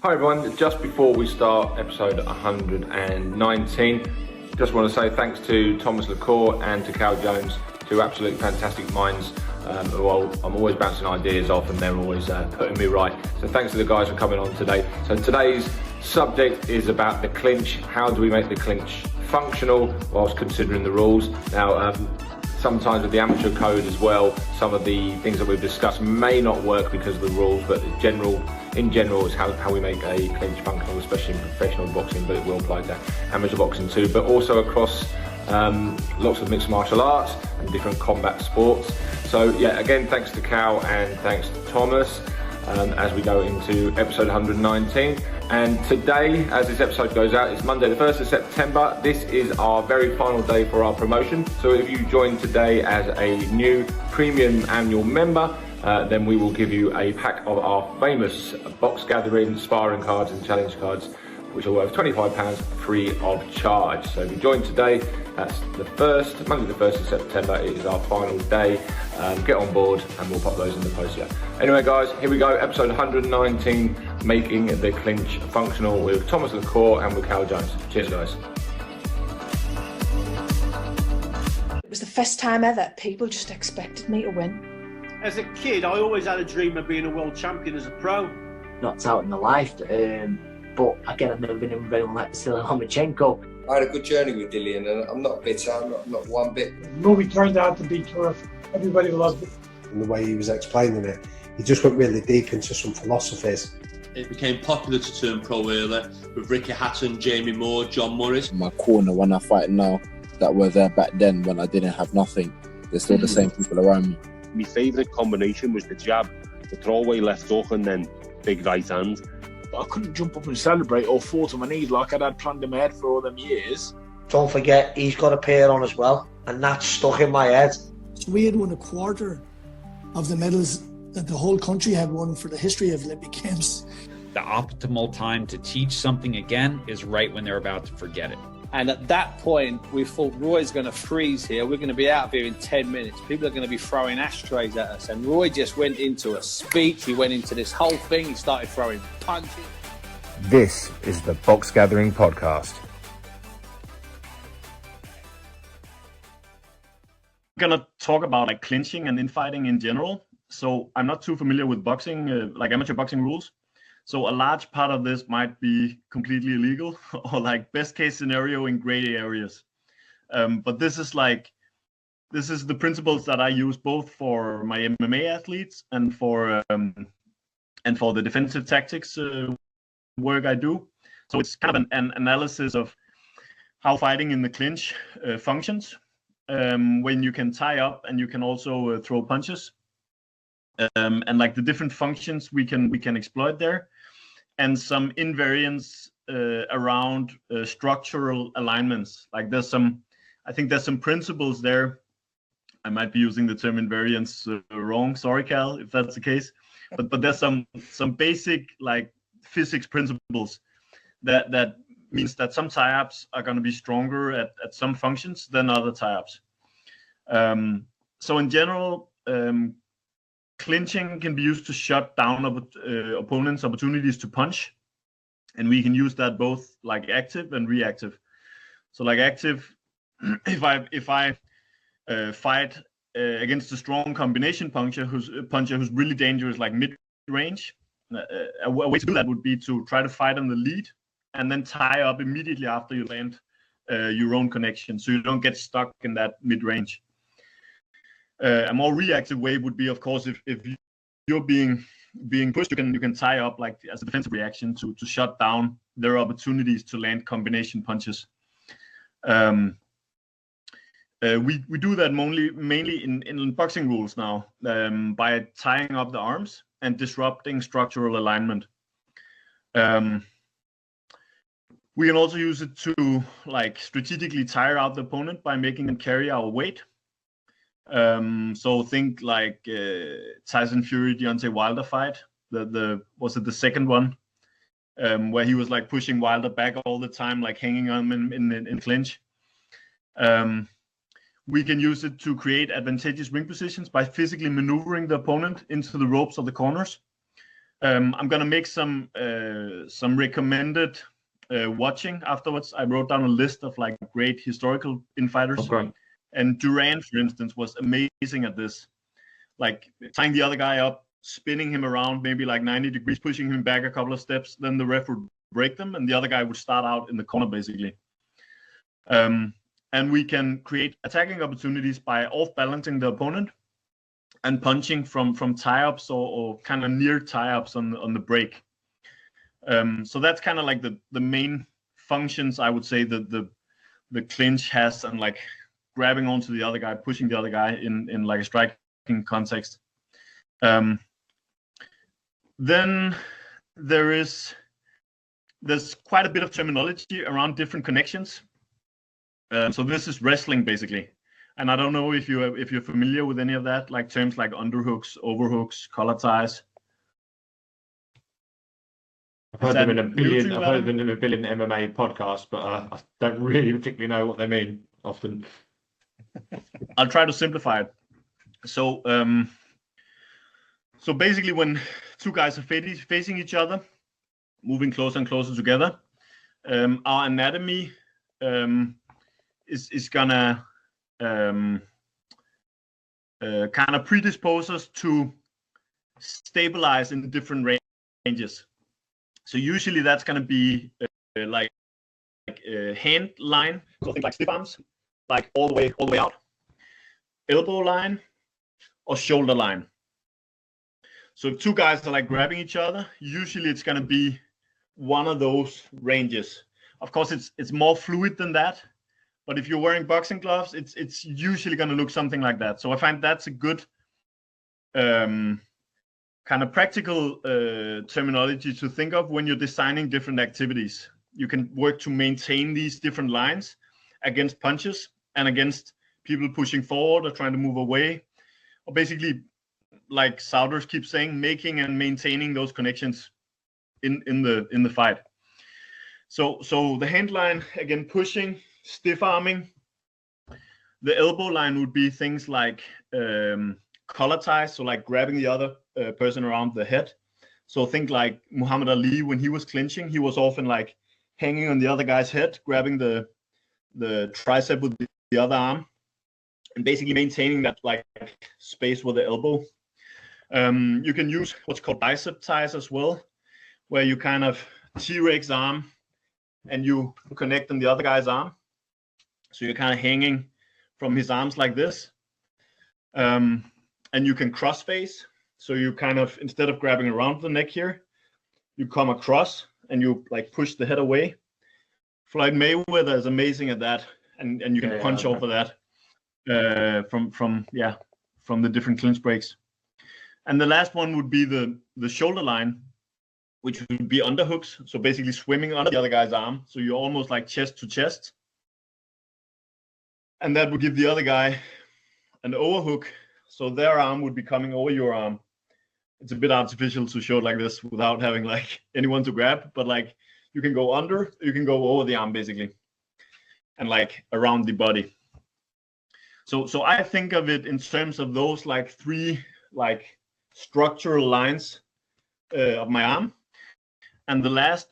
Hi everyone, just before we start episode 119, just want to say thanks to Thomas Cour and to Cal Jones, two absolutely fantastic minds who I'm always bouncing ideas off and they're always putting me right. So thanks to the guys for coming on today. So today's subject is about the clinch. How do we make the clinch functional whilst considering the rules? Now, sometimes with the amateur code as well, some of the things that we've discussed may not work because of the rules, but in general is how we make a clinch functional, especially in professional boxing, but it will apply to amateur boxing too, but also across lots of mixed martial arts and different combat sports. So yeah, again, thanks to Cal and thanks to Thomas as we go into episode 119. And today, as this episode goes out, it's Monday the 1st of September. This is our very final day for our promotion. So if you join today as a new premium annual member, then we will give you a pack of our famous box gathering, sparring cards and challenge cards, which are worth £25 free of charge. So if you join today, that's Monday the 1st of September. It is our final day. Get on board and we'll pop those in the post. Yeah. Anyway guys, here we go, episode 119, making the clinch functional with Thomas Cour and with Cal Jones. Cheers guys. It was the first time ever people just expected me to win. As a kid, I always had a dream of being a world champion as a pro. Knocked out in my life, but again, I've never been in anyone like Vasily Lomachenko. I had a good journey with Dillian and I'm not bitter, I'm not one bit. The movie turned out to be terrific. Everybody loved it. And the way he was explaining it, he just went really deep into some philosophies. It became popular to turn pro early with Ricky Hatton, Jamie Moore, John Morris. My corner when I fight now that were there back then when I didn't have nothing, they're still the same people around me. My favourite combination was the jab, the throwaway left hook and then big right hand. I couldn't jump up and celebrate or fall to my knees like I'd had planned in my head for all them years. Don't forget, he's got a pair on as well, and that's stuck in my head. So we had won a quarter of the medals that the whole country had won for the history of Olympic Games. The optimal time to teach something again is right when they're about to forget it. And at that point, we thought Roy's going to freeze here. We're going to be out of here in 10 minutes. People are going to be throwing ashtrays at us. And Roy just went into a speech. He went into this whole thing. He started throwing punches. This is the Box Gathering Podcast. I'm going to talk about like clinching and infighting in general. So I'm not too familiar with boxing, like amateur boxing rules. So a large part of this might be completely illegal or like best case scenario in gray areas. But this is the principles that I use both for my MMA athletes and for the defensive tactics work I do. So it's kind of an analysis of how fighting in the clinch functions when you can tie up and you can also throw punches. And like the different functions we can exploit there, and some invariants around structural alignments. Like I think there's some principles there. I might be using the term invariance wrong. Sorry, Cal, if that's the case. But there's some basic like physics principles that means that some tie-ups are going to be stronger at some functions than other tie-ups. So in general, clinching can be used to shut down opponents' opportunities to punch, and we can use that both like active and reactive. So like active, if I fight against a strong combination puncher who's really dangerous, like mid-range, a way to do that would be to try to fight on the lead and then tie up immediately after you land your own connection, so you don't get stuck in that mid-range. A more reactive way would be, of course, if you're being pushed, you can tie up like as a defensive reaction to shut down their opportunities to land combination punches. We do that mainly in boxing rules now by tying up the arms and disrupting structural alignment. We can also use it to like strategically tire out the opponent by making them carry our weight. So think like Tyson Fury Deontay Wilder fight. Was it the second one where he was like pushing Wilder back all the time, like hanging on him in clinch. We can use it to create advantageous ring positions by physically maneuvering the opponent into the ropes of the corners. I'm gonna make some recommended watching afterwards. I wrote down a list of like great historical infighters. Okay. And Duran, for instance, was amazing at this. Like tying the other guy up, spinning him around maybe like 90 degrees, pushing him back a couple of steps. Then the ref would break them, and the other guy would start out in the corner basically. And we can create attacking opportunities by off-balancing the opponent and punching from tie-ups or kind of near tie-ups on the break. So that's kind of like the main functions I would say that the clinch has, and like grabbing onto the other guy, pushing the other guy in like a striking context. Then there's quite a bit of terminology around different connections. So this is wrestling basically, and I don't know if you're familiar with any of that, like terms like underhooks, overhooks, collar ties. I've heard them in a billion. I've heard them in a billion MMA podcasts, but I don't really particularly know what they mean often. I'll try to simplify it. So basically, when two guys are facing each other, moving closer and closer together, our anatomy is gonna kind of predispose us to stabilize in different ranges. So usually that's gonna be like hand line, so things like stiff arms, like all the way out, elbow line, or shoulder line. So if two guys are like grabbing each other, usually it's gonna be one of those ranges. Of course, it's more fluid than that, but if you're wearing boxing gloves, it's usually gonna look something like that. So I find that's a good kind of practical terminology to think of when you're designing different activities. You can work to maintain these different lines against punches and against people pushing forward or trying to move away, or basically, like Souders keeps saying, making and maintaining those connections in the fight. So the hand line, again, pushing, stiff arming. The elbow line would be things like collar ties, so like grabbing the other person around the head. So think like Muhammad Ali, when he was clinching, he was often like hanging on the other guy's head, grabbing the tricep with the other arm, and basically maintaining that like space with the elbow. You can use what's called bicep ties as well, where you kind of T-Rex arm and you connect on the other guy's arm. So you're kind of hanging from his arms like this. And you can cross face. So you kind of, instead of grabbing around the neck here, you come across and you like push the head away. Floyd Mayweather is amazing at that. And you can punch off of that from the different clinch breaks. And the last one would be the shoulder line, which would be underhooks. So basically swimming under the other guy's arm. So you're almost like chest to chest. And that would give the other guy an overhook. So their arm would be coming over your arm. It's a bit artificial to show it like this without having like anyone to grab, but like you can go under, you can go over the arm basically, and like around the body. So I think of it in terms of those like three like structural lines of my arm. And the last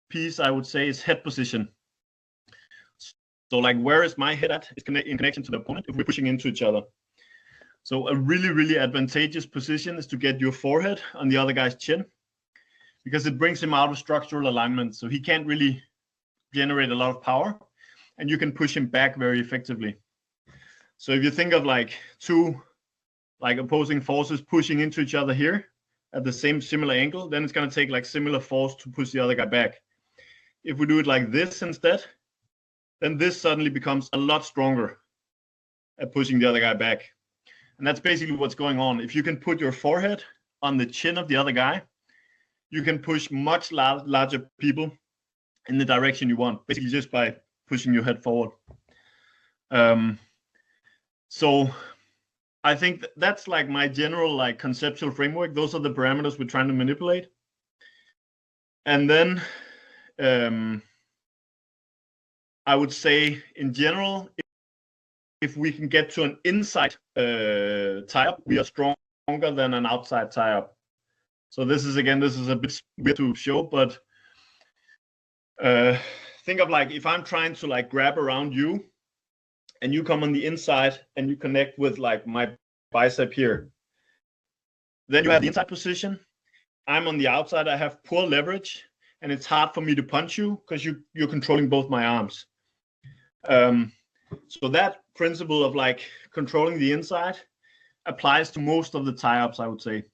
piece I would say is head position. So like, where is my head at? It's in connection to the opponent if we're pushing into each other. So a really, really advantageous position is to get your forehead on the other guy's chin, because it brings him out of structural alignment. So he can't really generate a lot of power, and you can push him back very effectively. So if you think of like two like opposing forces pushing into each other here at the similar angle, then it's going to take like similar force to push the other guy back. If we do it like this instead, then this suddenly becomes a lot stronger at pushing the other guy back. And that's basically what's going on. If you can put your forehead on the chin of the other guy, you can push much larger people in the direction you want, basically just by pushing your head forward. So I think that's like my general like conceptual framework. Those are the parameters we're trying to manipulate. And then I would say in general, if we can get to an inside tie-up, we are stronger than an outside tie-up. So this is a bit weird to show, but think of like if I'm trying to like grab around you and you come on the inside and you connect with like my bicep here. Then you have the inside position. I'm on the outside. I have poor leverage and it's hard for me to punch you because you're controlling both my arms. So that principle of like controlling the inside applies to most of the tie-ups, I would say.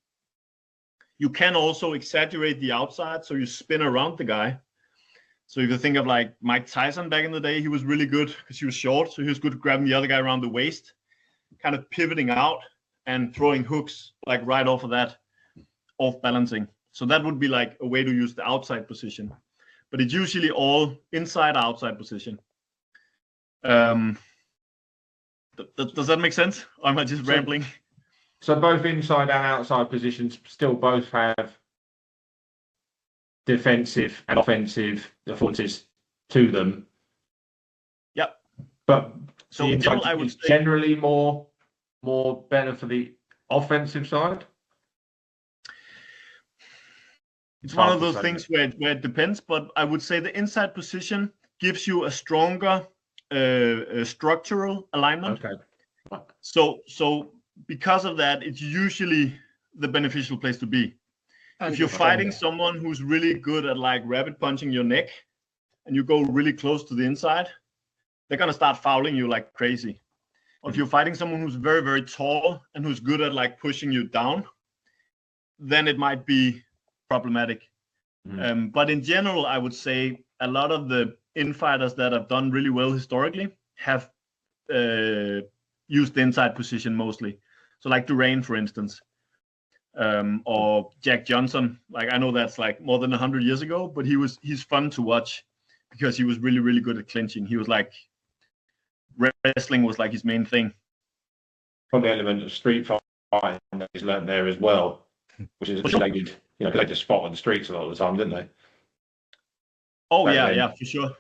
You can also exaggerate the outside, so you spin around the guy. So if you think of like Mike Tyson back in the day, he was really good because he was short, so he was good at grabbing the other guy around the waist, kind of pivoting out and throwing hooks like right off of that, off balancing. So that would be like a way to use the outside position, but it's usually all inside outside position. Does that make sense? Or am I just rambling? So both inside and outside positions still both have defensive and offensive affordances to them. Yep. But so in general, I would say generally more better for the offensive side. It's one of those things where it depends, but I would say the inside position gives you a stronger structural alignment. Okay. So because of that, it's usually the beneficial place to be. If you're fighting someone who's really good at like rabbit punching your neck and you go really close to the inside, they're going to start fouling you like crazy. Or if you're fighting someone who's very, very tall and who's good at like pushing you down, then it might be problematic. But in general, I would say a lot of the infighters that have done really well historically have used the inside position mostly. So like Durain, for instance, or Jack Johnson. Like I know that's like more than 100 years ago, but he's fun to watch because he was really, really good at clinching. He was like, wrestling was like his main thing. Probably element of street fighting that he's learned there as well, which is they did, you know, they just spot on the streets a lot of the time, didn't they? Oh yeah, for sure.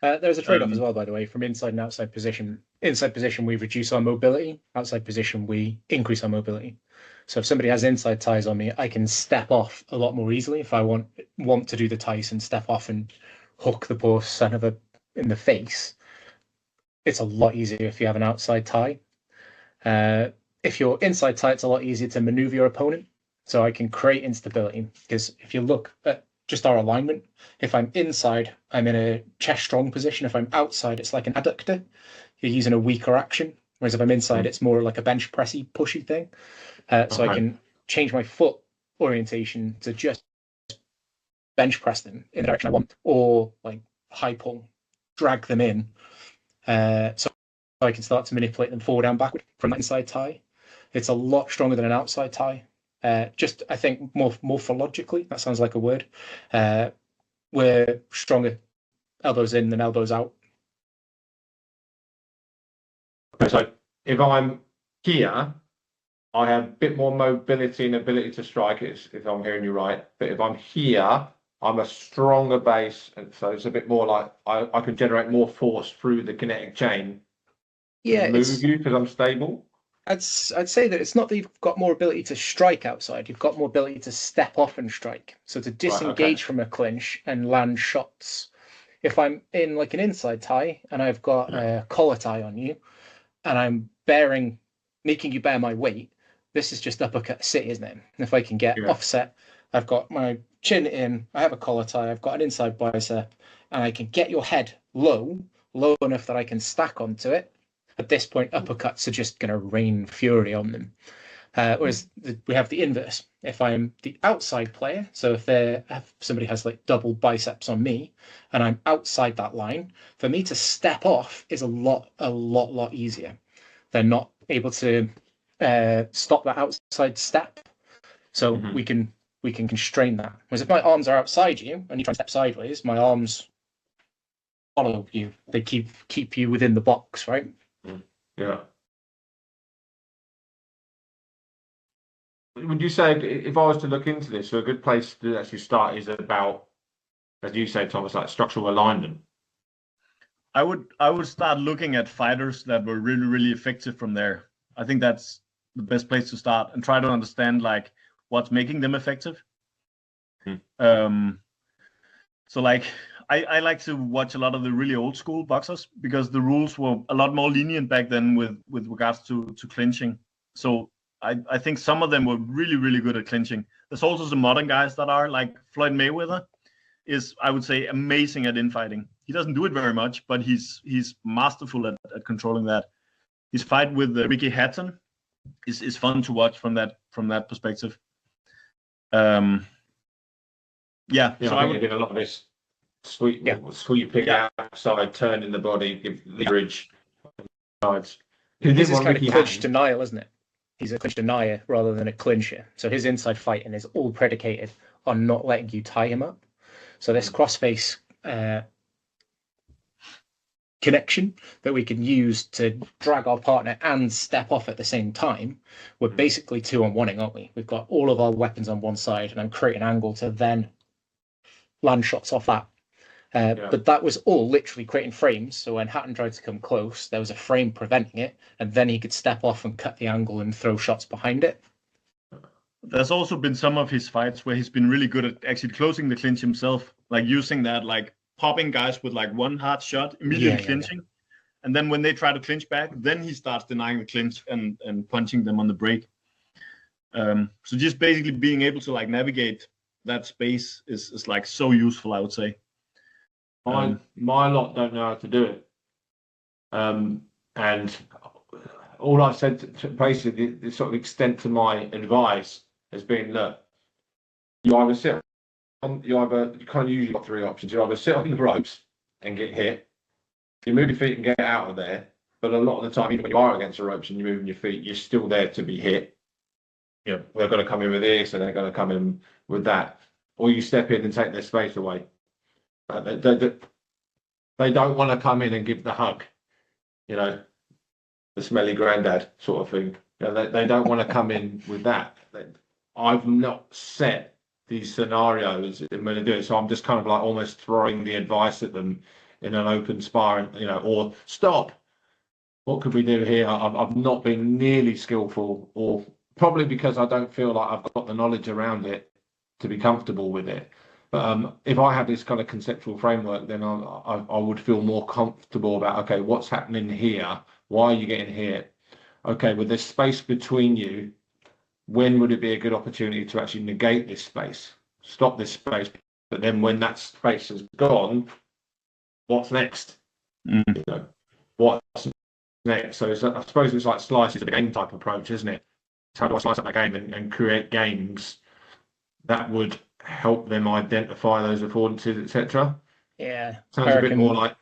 There's a trade-off as well, by the way, from inside and outside position. Inside position, we reduce our mobility. Outside position, we increase our mobility. So if somebody has inside ties on me, I can step off a lot more easily. If I want to do the Tyson, step off and hook the poor son of a in the face, it's a lot easier if you have an outside tie. If you're inside tie, it's a lot easier to maneuver your opponent. So I can create instability, because if you look at just our alignment, if I'm inside, I'm in a chest strong position. If I'm outside, it's like an adductor. You're using a weaker action. Whereas if I'm inside, it's more like a bench pressy, pushy thing. So I can change my foot orientation to just bench press them in the direction I want, or like high pull, drag them in. So I can start to manipulate them forward and backward from that inside tie. It's a lot stronger than an outside tie. Just, I think, morphologically, that sounds like a word. We're stronger elbows in than elbows out. Okay, so if I'm here, I have a bit more mobility and ability to strike it, if I'm hearing you right. But if I'm here, I'm a stronger base, and so it's a bit more like I can generate more force through the kinetic chain. Yeah, move you because I'm stable. I'd say that it's not that you've got more ability to strike outside, you've got more ability to step off and strike. So to disengage from a clinch and land shots. If I'm in like an inside tie and I've got a collar tie on you and I'm making you bear my weight, this is just uppercut city, isn't it? And if I can get offset, I've got my chin in, I have a collar tie, I've got an inside bicep, and I can get your head low enough that I can stack onto it. At this point, uppercuts are just going to rain fury on them. Whereas we have the inverse. If I'm the outside player, so if somebody has like double biceps on me, and I'm outside that line, for me to step off is a lot easier. They're not able to stop that outside step, so we can constrain that. Whereas if my arms are outside you and you try to step sideways, my arms follow you. They keep you within the box, right? Yeah. Would you say, if I was to look into this, so a good place to actually start is about, as you say, Thomas, like structural alignment? I would start looking at fighters that were really, really effective from there. I think that's the best place to start, and try to understand like what's making them effective. Hmm. So like I like to watch a lot of the really old school boxers because the rules were a lot more lenient back then with regards to clinching. So I think some of them were really, really good at clinching. There's also some modern guys that are like Floyd Mayweather is, I would say, amazing at infighting. He doesn't do it very much, but he's masterful at controlling that. His fight with Ricky Hatton is fun to watch from that perspective. Yeah, so I think he did a lot of this sweep pick outside, turning the body, give leverage sides. This is kind of clinch denial, isn't it? He's a clinch denier rather than a clincher. So his inside fighting is all predicated on not letting you tie him up. So this crossface connection that we can use to drag our partner and step off at the same time, we're basically 2-on-1ing, aren't we? We've got all of our weapons on one side and I'm creating an angle to then land shots off that. But that was all literally creating frames. So when Hatton tried to come close, there was a frame preventing it, and then he could step off and cut the angle and throw shots behind it. There's also been some of his fights where he's been really good at actually closing the clinch himself, like using that, like popping guys with like one hard shot, immediately clinching. And then when they try to clinch back, then he starts denying the clinch and punching them on the break. So just basically being able to like navigate that space is like so useful, I would say. My lot don't know how to do it. And all I've said, basically, the sort of extent to my advice has been, look, you either sit on, you kind of usually got three options. You either sit on the ropes and get hit, you move your feet and get out of there. But a lot of the time, even when you are against the ropes and you're moving your feet, you're still there to be hit. You know, they're going to come in with this and they're going to come in with that. Or you step in and take their space away. They don't want to come in and give the hug, you know, the smelly granddad sort of thing. You know, they don't want to come in with that. I've not set these scenarios in when they do it, so I'm just kind of like almost throwing the advice at them in an open sparring, you know, or stop. What could we do here? I've not been nearly skillful, or probably because I don't feel like I've got the knowledge around it to be comfortable with it. But if I had this kind of conceptual framework, then I would feel more comfortable about, okay, what's happening here? Why are you getting hit? Okay, with this space between you, when would it be a good opportunity to actually negate this space, stop this space? But then when that space is gone, what's next? You know, what's next? So I suppose it's like slices of a game type approach, isn't it? How do I slice up that game and create games that would help them identify those affordances, etc. Yeah, sounds a bit more like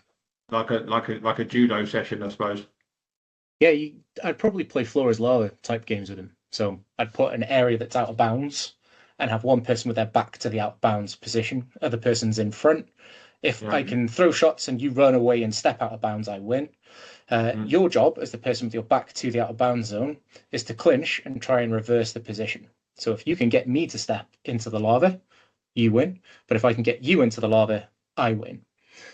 a judo session, I suppose. Yeah, I'd probably play floor is lava type games with him. So I'd put an area that's out of bounds and have one person with their back to the out of bounds position, other person's in front. If I can throw shots and you run away and step out of bounds, I win. Your job as the person with your back to the out of bounds zone is to clinch and try and reverse the position. So if you can get me to step into the lava, you win. But if I can get you into the lava, I win.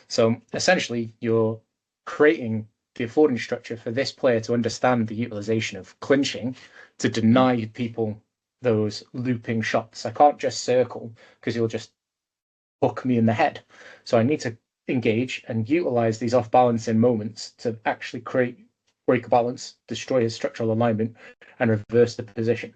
So essentially, you're creating the affordance structure for this player to understand the utilization of clinching to deny people those looping shots. I can't just circle because you'll just hook me in the head. So I need to engage and utilize these off-balancing moments to actually break a balance, destroy his structural alignment, and reverse the position.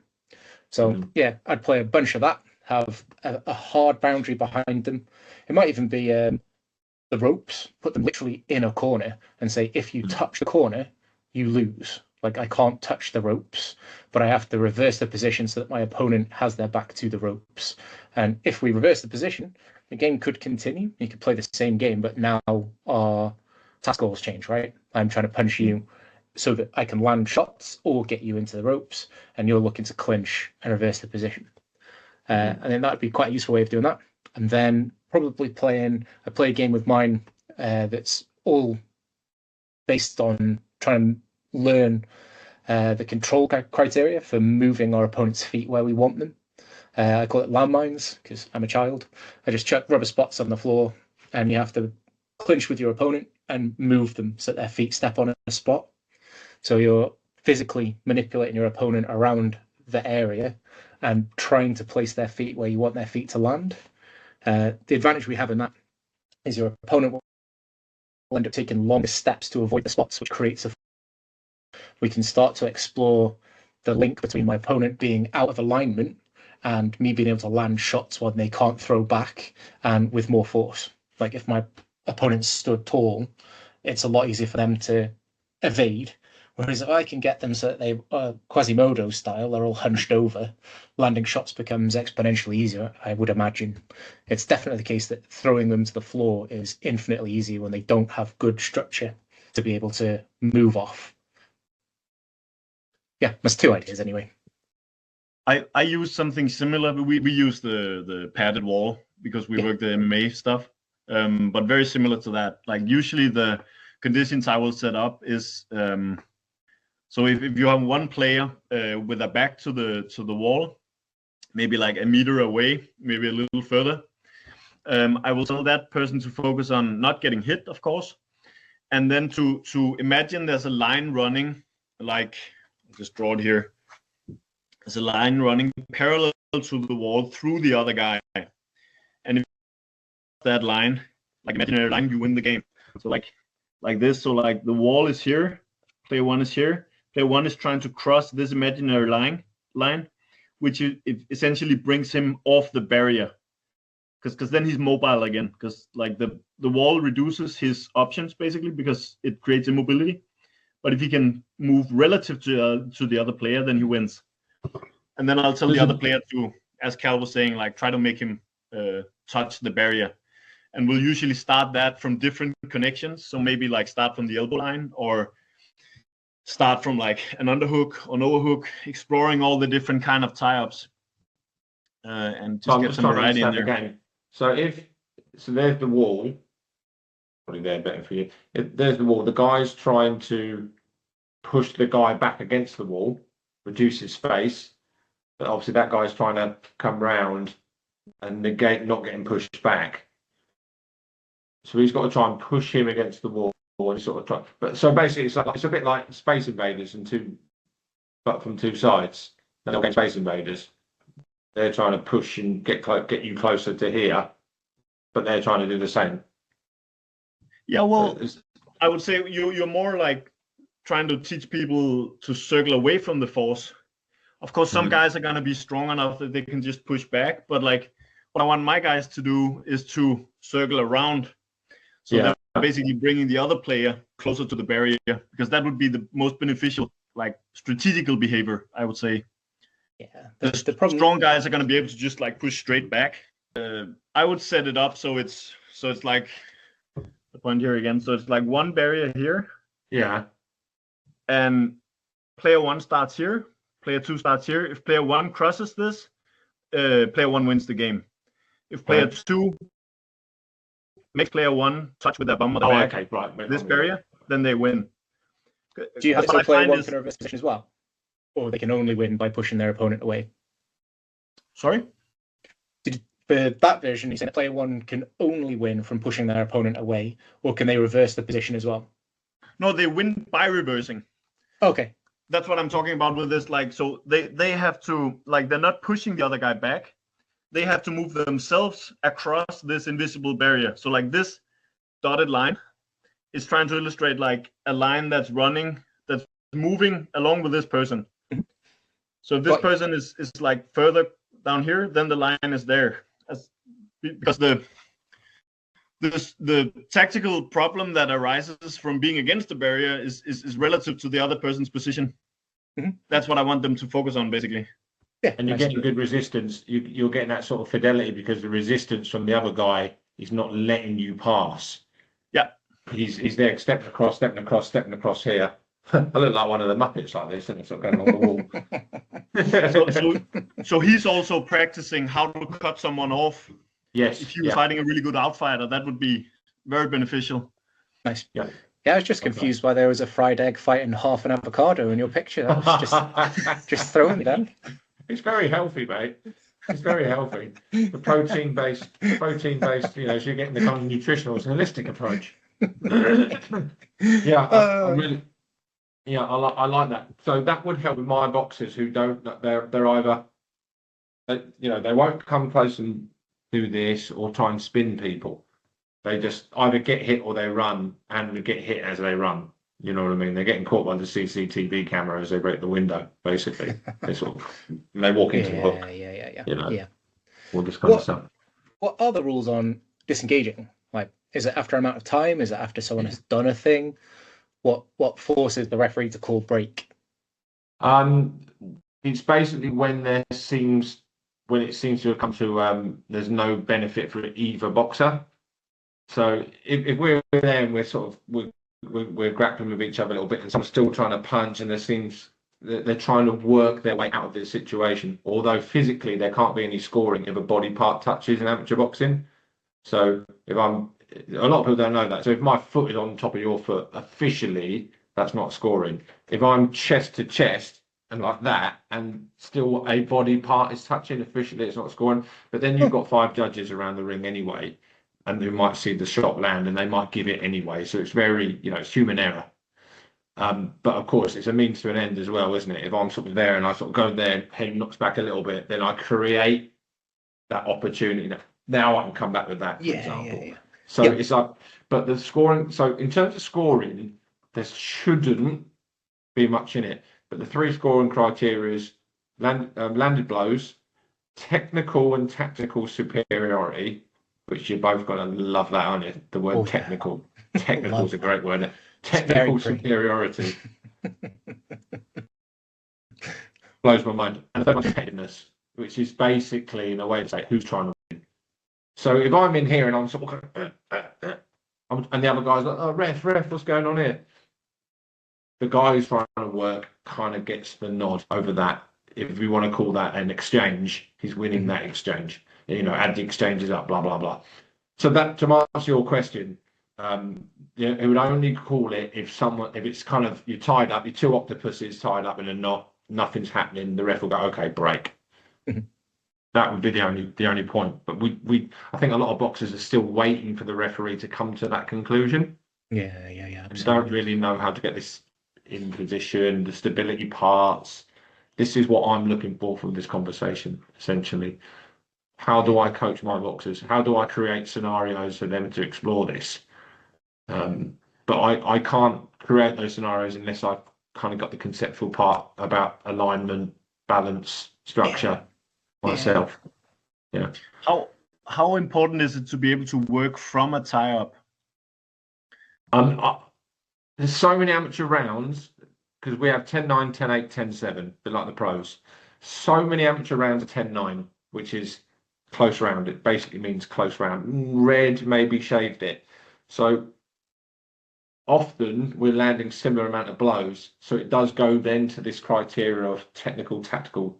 So yeah, I'd play a bunch of that, have a hard boundary behind them. It might even be the ropes, put them literally in a corner and say, if you touch the corner, you lose. Like, I can't touch the ropes, but I have to reverse the position so that my opponent has their back to the ropes. And if we reverse the position, the game could continue. You could play the same game, but now our task goals change, right? I'm trying to punch you so that I can land shots or get you into the ropes, and you're looking to clinch and reverse the position. And then that would be quite a useful way of doing that. And then probably play a game with mine that's all based on trying to learn the control criteria for moving our opponent's feet where we want them. I call it landmines because I'm a child. I just chuck rubber spots on the floor, and you have to clinch with your opponent and move them so that their feet step on a spot. So you're physically manipulating your opponent around the area and trying to place their feet where you want their feet to land. The advantage we have in that is your opponent will end up taking longer steps to avoid the spots, which creates we can start to explore the link between my opponent being out of alignment and me being able to land shots when they can't throw back and with more force. Like if my opponent stood tall, it's a lot easier for them to evade. Whereas if I can get them so that they Quasimodo style, they're all hunched over, landing shots becomes exponentially easier, I would imagine. It's definitely the case that throwing them to the floor is infinitely easier when they don't have good structure to be able to move off. Yeah, that's two ideas anyway. I use something similar. We use the padded wall because we work the MMA stuff, but very similar to that. Like usually the conditions I will set up is so if you have one player with a back to the wall, maybe like a meter away, maybe a little further, I will tell that person to focus on not getting hit, of course, and then to imagine there's a line running, like I'll just draw it here. There's a line running parallel to the wall through the other guy, and if that line, like imaginary line, you win the game. So like this. So like the wall is here, player one is here. Player one is trying to cross this imaginary line, which it essentially brings him off the barrier, because then he's mobile again. Because like the wall reduces his options basically because it creates immobility. But if he can move relative to the other player, then he wins. And then I'll tell the other player to, as Cal was saying, like try to make him touch the barrier. And we'll usually start that from different connections. So maybe like start from the elbow line or start from like an underhook or an overhook, exploring all the different kind of tie-ups. And just get some variety in there. Again. So there's the wall. Probably there better for you. There's the wall. The guy's trying to push the guy back against the wall, reduce his space. But obviously that guy's trying to come round and negate not getting pushed back. So he's got to try and push him against the wall and sort of try. But so basically it's a bit like Space Invaders but from two sides. They're not getting Space Invaders. They're trying to push and get you closer to here, but they're trying to do the same. Yeah, well, I would say you're more like trying to teach people to circle away from the force. Of course, some guys are going to be strong enough that they can just push back. But like what I want my guys to do is to circle around. So they're basically bringing the other player closer to the barrier, because that would be the most beneficial, like strategical behavior, I would say. Yeah. The problem, strong guys are going to be able to just like push straight back. I would set it up so it's like the point here again. So it's like one barrier here. Yeah. And player one starts here. Player two starts here. If player one crosses this, player one wins the game. If player two makes player one touch with their bum on the back, this barrier, then they win. Do you have to player one can reverse position as well? Or they can only win by pushing their opponent away? Sorry? For that version, you said player one can only win from pushing their opponent away, or can they reverse the position as well? No, they win by reversing. Okay. That's what I'm talking about with this. Like, so they have to, like, they're not pushing the other guy back. They have to move themselves across this invisible barrier. So like this dotted line is trying to illustrate like a line that's running, that's moving along with this person. So if this person is like further down here, then the line is there. Because the tactical problem that arises from being against the barrier is relative to the other person's position. That's what I want them to focus on, basically. Yeah, and you're getting good resistance. You're getting that sort of fidelity because the resistance from the other guy is not letting you pass. Yeah, he's there stepping across here. I look like one of the Muppets like this, and sort of going along the wall. so he's also practicing how to cut someone off. Yes. If he was fighting a really good outfighter, that would be very beneficial. Nice. Yeah. Yeah, I was just confused why there was a fried egg fighting half an avocado in your picture. That was just throwing me down. It's very healthy, mate. It's very healthy. The protein based, so you're getting the kind of nutritional, holistic approach. Yeah, Yeah, I like that. So that would help with my boxers who don't. They're either, they won't come close and do this or try and spin people. They just either get hit or they run and get hit as they run. You know what I mean? They're getting caught by the CCTV camera as they break the window. Basically, they sort of they walk into the hook. Yeah. You know, Yeah. all this kind of stuff. What are the rules on disengaging? Like, is it after an amount of time? Is it after someone has done a thing? What forces the referee to call break? It's basically when it seems to have come to there's no benefit for either boxer. So if we're there and we're sort of we're grappling with each other a little bit, and someone's still trying to punch, and they're trying to work their way out of this situation. Although physically there can't be any scoring if a body part touches in amateur boxing. So a lot of people don't know that. So if my foot is on top of your foot, officially that's not scoring. If I'm chest to chest and like that, and still a body part is touching, officially it's not scoring. But then you've got 5 judges around the ring anyway, and who might see the shot land and they might give it anyway. So it's very, it's human error. But of course, it's a means to an end as well, isn't it? If I'm sort of there and I sort of go there, head knocks back a little bit, then I create that opportunity. Now I can come back with that, for example. Yeah. So it's like, but the scoring. So in terms of scoring, there shouldn't be much in it. But the 3 scoring criteria is landed blows, technical and tactical superiority, which you're both going to love that, aren't you? The word technical. Technical is a great word. Technical superiority. Blows my mind. And the third one's competitiveness, which is basically in a way to say who's trying to win. So if I'm in here and I'm sort of and the other guy's like, oh, ref, what's going on here? The guy who's trying to work kind of gets the nod over that. If we want to call that an exchange, he's winning that exchange. Add the exchanges up, blah, blah, blah. So that, to answer your question, it would only call it if it's kind of, you're tied up, you're 2 octopuses tied up in a knot, nothing's happening, the ref will go, okay, break. That would be the only point. But I think a lot of boxers are still waiting for the referee to come to that conclusion. Yeah. They don't really know how to get this in position, the stability parts. This is what I'm looking for from this conversation, essentially. How do I coach my boxers? How do I create scenarios for them to explore this? But I can't create those scenarios unless I've kind of got the conceptual part about alignment, balance, structure myself. Yeah. How important is it to be able to work from a tie-up? There's so many amateur rounds because we have 10-9, 10-8, 10-7, but like the pros. So many amateur rounds are 10-9, which is close round. It basically means close round. Red maybe shaved it. So often we're landing similar amount of blows. So it does go then to this criteria of technical, tactical,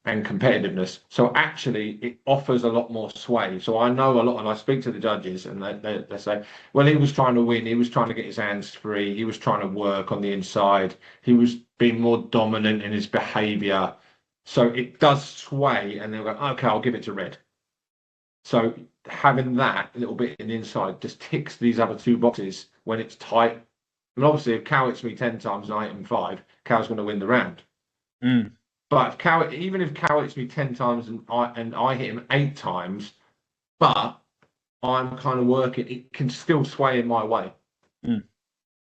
and competitiveness. So actually it offers a lot more sway. So I know a lot, and I speak to the judges and they say, well, he was trying to win. He was trying to get his hands free. He was trying to work on the inside. He was being more dominant in his behavior. So it does sway, and they'll go, okay, I'll give it to red. So having that little bit in the inside just ticks these other 2 boxes when it's tight. I mean, obviously, if Cow hits me 10 times and I hit him 5, Cow's going to win the round. But even if Cow hits me 10 times and I hit him 8 times, but I'm kind of working, it can still sway in my way.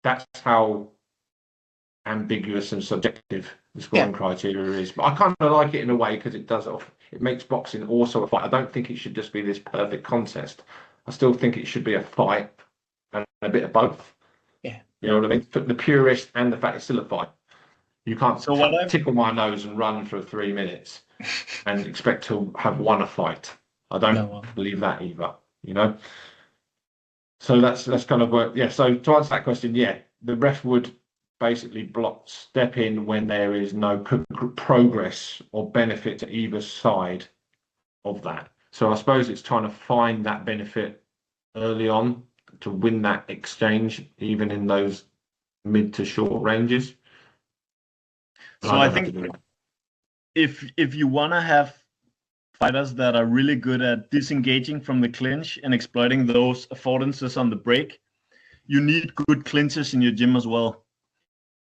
That's how ambiguous and subjective the scoring criteria is. But I kind of like it in a way because it makes boxing also a fight. I don't think it should just be this perfect contest. I still think it should be a fight and a bit of both. Yeah. You know what I mean? But the purist and the fact it's still a fight. You can't tickle my nose and run for 3 minutes and expect to have won a fight. I don't believe that either, So that's kind of what, So to answer that question, the ref would basically step in when there is no progress or benefit to either side of that. So I suppose it's trying to find that benefit early on to win that exchange, even in those mid to short ranges. So I think if you want to have fighters that are really good at disengaging from the clinch and exploiting those affordances on the break, you need good clinches in your gym as well.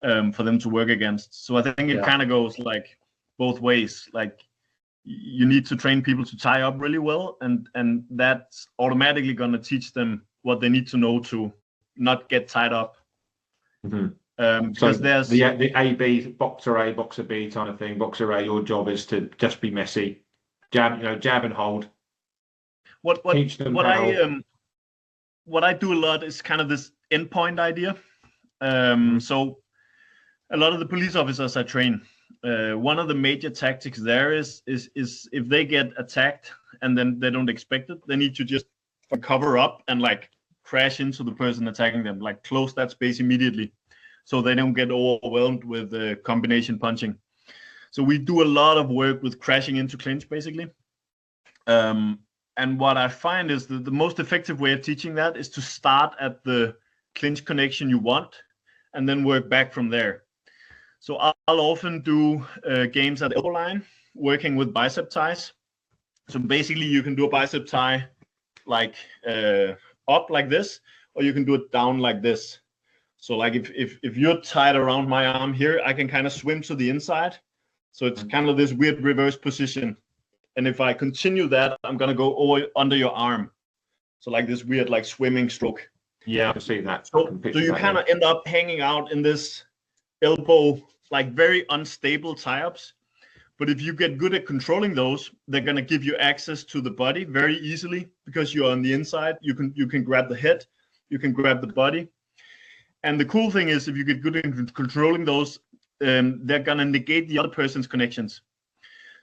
for them to work against. So I think it kind of goes like both ways. Like you need to train people to tie up really well, and that's automatically going to teach them what they need to know to not get tied up. Because there's the A-B, boxer A, boxer B kind of thing. Boxer A, your job is to just be messy, jab and hold. What I do a lot is kind of this endpoint idea. So a lot of the police officers I train, one of the major tactics there is if they get attacked and then they don't expect it, they need to just cover up and like crash into the person attacking them, like close that space immediately, so they don't get overwhelmed with combination punching. So we do a lot of work with crashing into clinch, basically. And what I find is that the most effective way of teaching that is to start at the clinch connection you want and then work back from there. So I'll often do games at the elbow line, working with bicep ties. So basically you can do a bicep tie like up like this, or you can do it down like this. So like if you're tied around my arm here, I can kind of swim to the inside. So it's kind of this weird reverse position. And if I continue that, I'm going to go over under your arm. So like this weird like swimming stroke. Yeah, I can see that. So you kind of end up hanging out in this elbow, like very unstable tie-ups. But if you get good at controlling those, they're going to give you access to the body very easily because you're on the inside. You can grab the head, you can grab the body. And the cool thing is if you get good at controlling those, they're going to negate the other person's connections.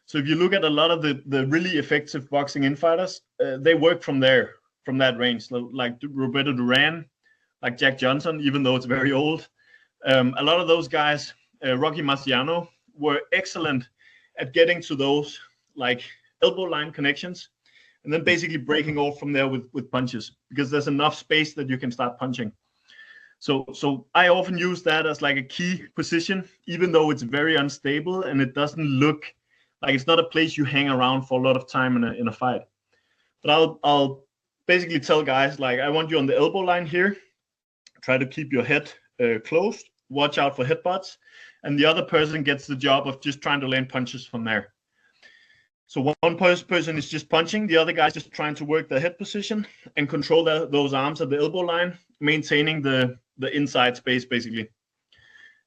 So if you look at a lot of the really effective boxing infighters, they work from there, from that range, like Roberto Duran, like Jack Johnson, even though it's very old. A lot of those guys, Rocky Marciano, were excellent at getting to those like elbow line connections and then basically breaking off from there with punches because there's enough space that you can start punching. So I often use that as like a key position, even though it's very unstable and it doesn't look like it's not a place you hang around for a lot of time in a fight. But I'll basically tell guys, like, I want you on the elbow line here. Try to keep your head closed. Watch out for headbutts. And the other person gets the job of just trying to land punches from there. So one person is just punching. The other guy's just trying to work the head position and control those arms at the elbow line, maintaining the inside space, basically.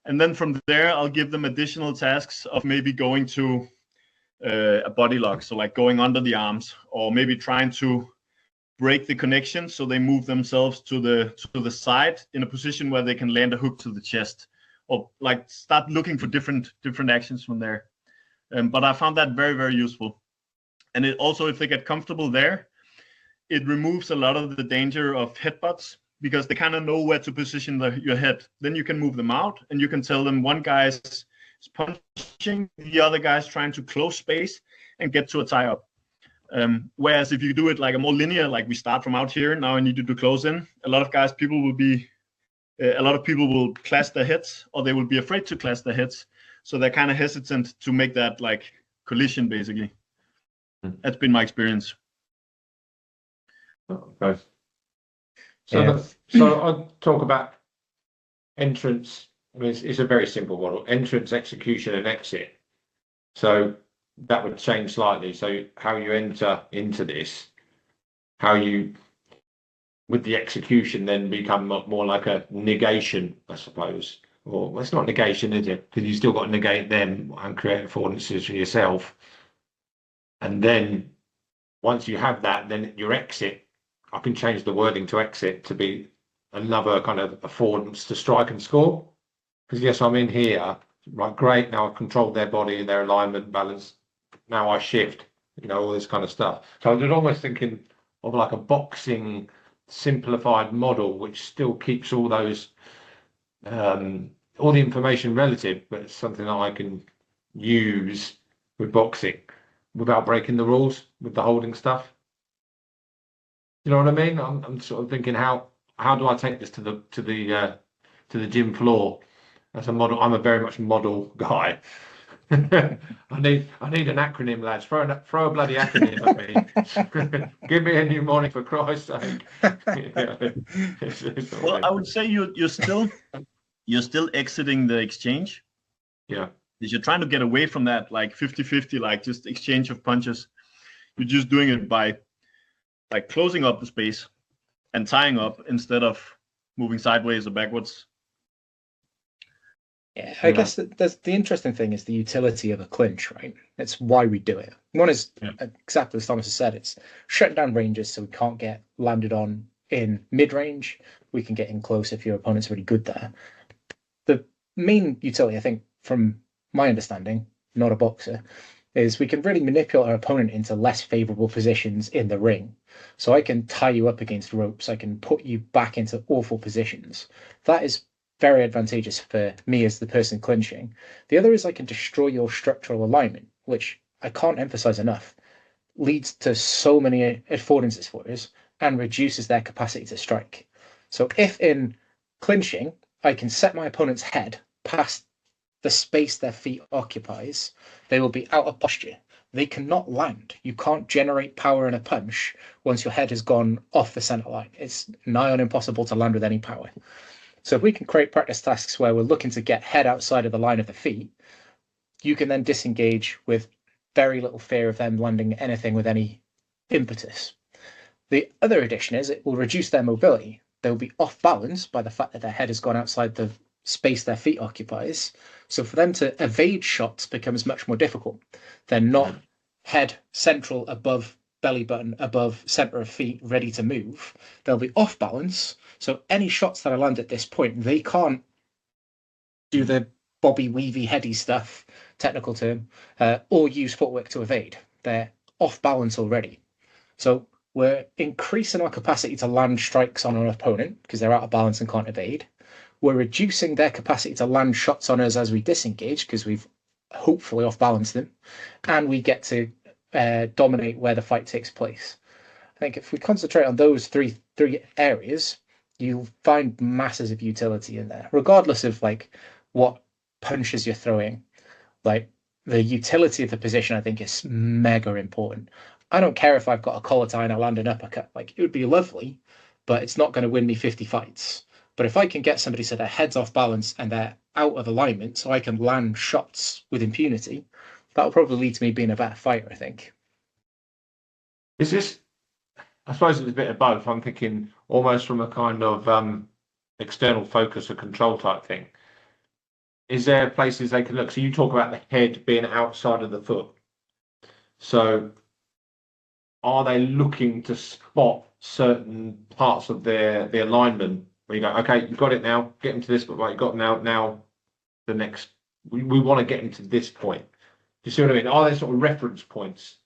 And then from there, I'll give them additional tasks of maybe going to a body lock, so like going under the arms, or maybe trying to break the connection so they move themselves to the side in a position where they can land a hook to the chest, or like start looking for different actions from there. But I found that very, very useful. And it also, if they get comfortable there, it removes a lot of the danger of headbutts because they kind of know where to position your head. Then you can move them out and you can tell them one guy's punching, the other guy's trying to close space and get to a tie-up. Whereas if you do it like a more linear, like we start from out here, now I need you to close in, a lot of people will clash their heads, or they will be afraid to clash their heads. So they're kind of hesitant to make that like collision, basically. That's been my experience. Okay. So I'll talk about entrance. I mean, it's a very simple model: entrance, execution, and exit. So that would change slightly. So how you enter into this, how you, with the execution, then become more like a negation, I suppose. Or well, it's not negation, is it? Because you still got to negate them and create affordances for yourself. And then once you have that, then your exit, I can change the wording to exit to be another kind of affordance to strike and score. Because yes, I'm in here, right, great, now I've controlled their body, their alignment, balance, now I shift, all this kind of stuff. So I was almost thinking of like a boxing simplified model, which still keeps all those, all the information relative, but it's something that I can use with boxing without breaking the rules with the holding stuff. You know what I mean? I'm sort of thinking how do I take this to the gym floor as a model? I'm a very much model guy. I need an acronym, lads. Throw a bloody acronym at me. Give me a mnemonic for Christ's sake. Well, I would say you're you're still exiting the exchange. Yeah. Because you're trying to get away from that, like 50-50, like just exchange of punches. You're just doing it by like closing up the space and tying up instead of moving sideways or backwards. Yeah, I guess the interesting thing is the utility of a clinch, right? It's why we do it. One is exactly as Thomas has said, it's shutting down ranges so we can't get landed on in mid-range. We can get in close if your opponent's really good there. The main utility, I think, from my understanding, not a boxer, is we can really manipulate our opponent into less favorable positions in the ring. So I can tie you up against ropes. I can put you back into awful positions. That is very advantageous for me as the person clinching. The other is I can destroy your structural alignment, which I can't emphasize enough, leads to so many affordances for us and reduces their capacity to strike. So if in clinching, I can set my opponent's head past the space their feet occupies, they will be out of posture. They cannot land. You can't generate power in a punch once your head has gone off the center line. It's nigh on impossible to land with any power. So if we can create practice tasks where we're looking to get head outside of the line of the feet, you can then disengage with very little fear of them landing anything with any impetus. The other addition is it will reduce their mobility. They'll be off balance by the fact that their head has gone outside the space their feet occupies. So for them to evade shots becomes much more difficult. They're not head central above belly button, above center of feet, ready to move. They'll be off balance. So any shots that I land at this point, they can't do the bobby weavy heady stuff, technical term, or use footwork to evade. They're off balance already. So we're increasing our capacity to land strikes on our opponent because they're out of balance and can't evade. We're reducing their capacity to land shots on us as we disengage because we've hopefully off-balanced them. And we get to dominate where the fight takes place. I think if we concentrate on those three areas, you'll find masses of utility in there, regardless of like what punches you're throwing. Like the utility of the position, I think, is mega important. I don't care if I've got a collar tie and I land an uppercut. Like it would be lovely, but it's not going to win me 50 fights. But if I can get somebody so their head's off balance and they're out of alignment, so I can land shots with impunity, that'll probably lead to me being a better fighter, I think. Is this, I suppose it's a bit of both. I'm thinking almost from a kind of external focus or control type thing. Is there places they can look? So you talk about the head being outside of the foot. So are they looking to spot certain parts of the alignment where you go, okay, you've got it now, get them to this, but right, you've got now the next, we want to get them to this point. Do you see what I mean? Are there sort of reference points?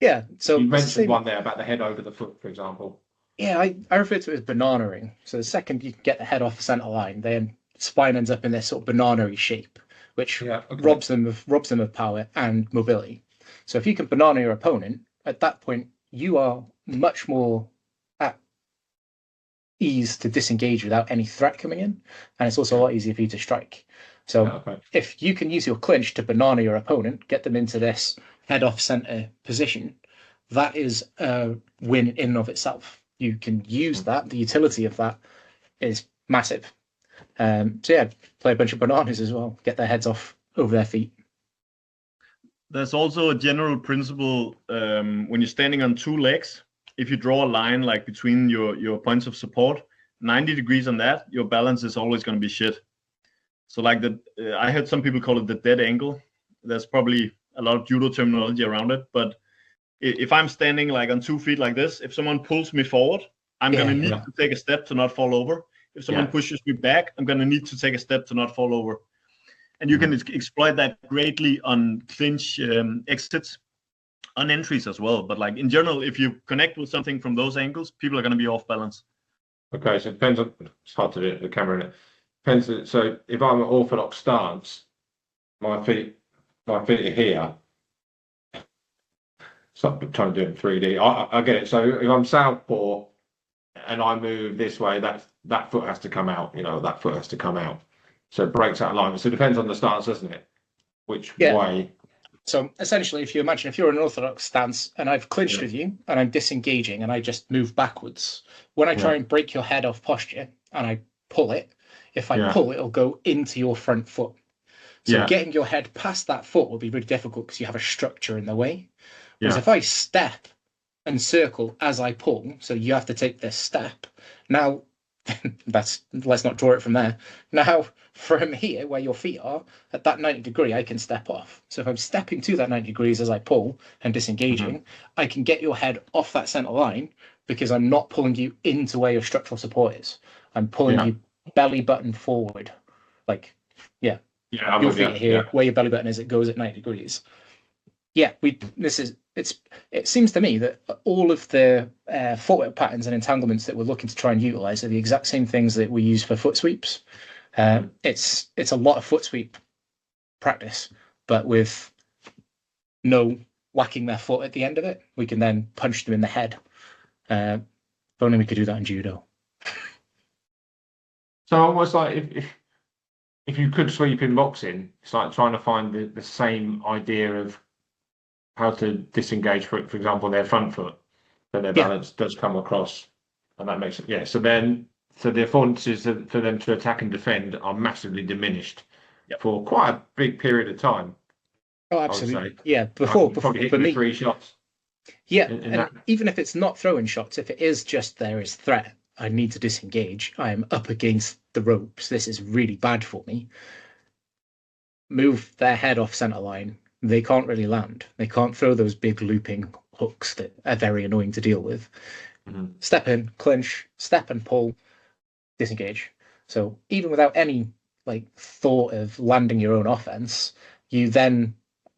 Yeah, so you mentioned one there about the head over the foot, for example. Yeah, I refer to it as banana-ing. So the second you can get the head off the center line, then spine ends up in this sort of banana-y shape, which robs them of power and mobility. So if you can banana your opponent, at that point you are much more at ease to disengage without any threat coming in, and it's also a lot easier for you to strike. So if you can use your clinch to banana your opponent, get them into this head off center position, that is a win in and of itself. You can use that. The utility of that is massive. So yeah, play a bunch of bananas as well. Get their heads off over their feet. There's also a general principle when you're standing on two legs. If you draw a line like between your points of support, 90 degrees on that, your balance is always going to be shit. So like I heard some people call it the dead angle. There's probably a lot of judo terminology around it, but if I'm standing like on 2 feet like this, if someone pulls me forward, I'm going to need to take a step to not fall over. If someone pushes me back, I'm going to need to take a step to not fall over. And you can exploit that greatly on clinch exits, on entries as well. But like in general, if you connect with something from those angles, people are going to be off balance. Okay, so it depends on, it's hard to do it, the camera in it. Depends. So if I'm an orthodox stance, my feet are here. Stop trying to do it in 3D. I get it. So if I'm southpaw and I move this way, that foot has to come out. That foot has to come out. So it breaks that alignment. So it depends on the stance, doesn't it? Which way? So essentially, if you're an orthodox stance and I've clinched with you and I'm disengaging and I just move backwards, when I try and break your head off posture and I pull it, If I Yeah. pull, it'll go into your front foot. So Yeah. getting your head past that foot will be really difficult because you have a structure in the way. Whereas Yeah. if I step and circle as I pull, so you have to take this step. Now, let's not draw it from there. Now, from here, where your feet are, at that 90 degree, I can step off. So if I'm stepping to that 90 degrees as I pull and disengaging, I can get your head off that center line because I'm not pulling you into where your structural support is. I'm pulling you belly button forward. Like, yeah. Yeah, Your feet are here, where your belly button is, it goes at 90 degrees. Yeah, it seems to me that all of the footwork patterns and entanglements that we're looking to try and utilize are the exact same things that we use for foot sweeps. It's a lot of foot sweep practice, but with no whacking their foot at the end of it. We can then punch them in the head. If only we could do that in judo. So almost like if you could sweep in boxing, it's like trying to find the same idea of how to disengage, for example, their front foot, that their balance does come across, and that makes it, so the affordances for them to attack and defend are massively diminished for quite a big period of time. Oh, absolutely. Yeah, before probably for me, 3 shots. Yeah, and even if it's not throwing shots, if it is just there is threat, I need to disengage. I am up against the ropes. This is really bad for me. Move their head off center line. They can't really land. They can't throw those big looping hooks that are very annoying to deal with. Step in, clinch, step and pull, disengage. So even without any thought of landing your own offense, you then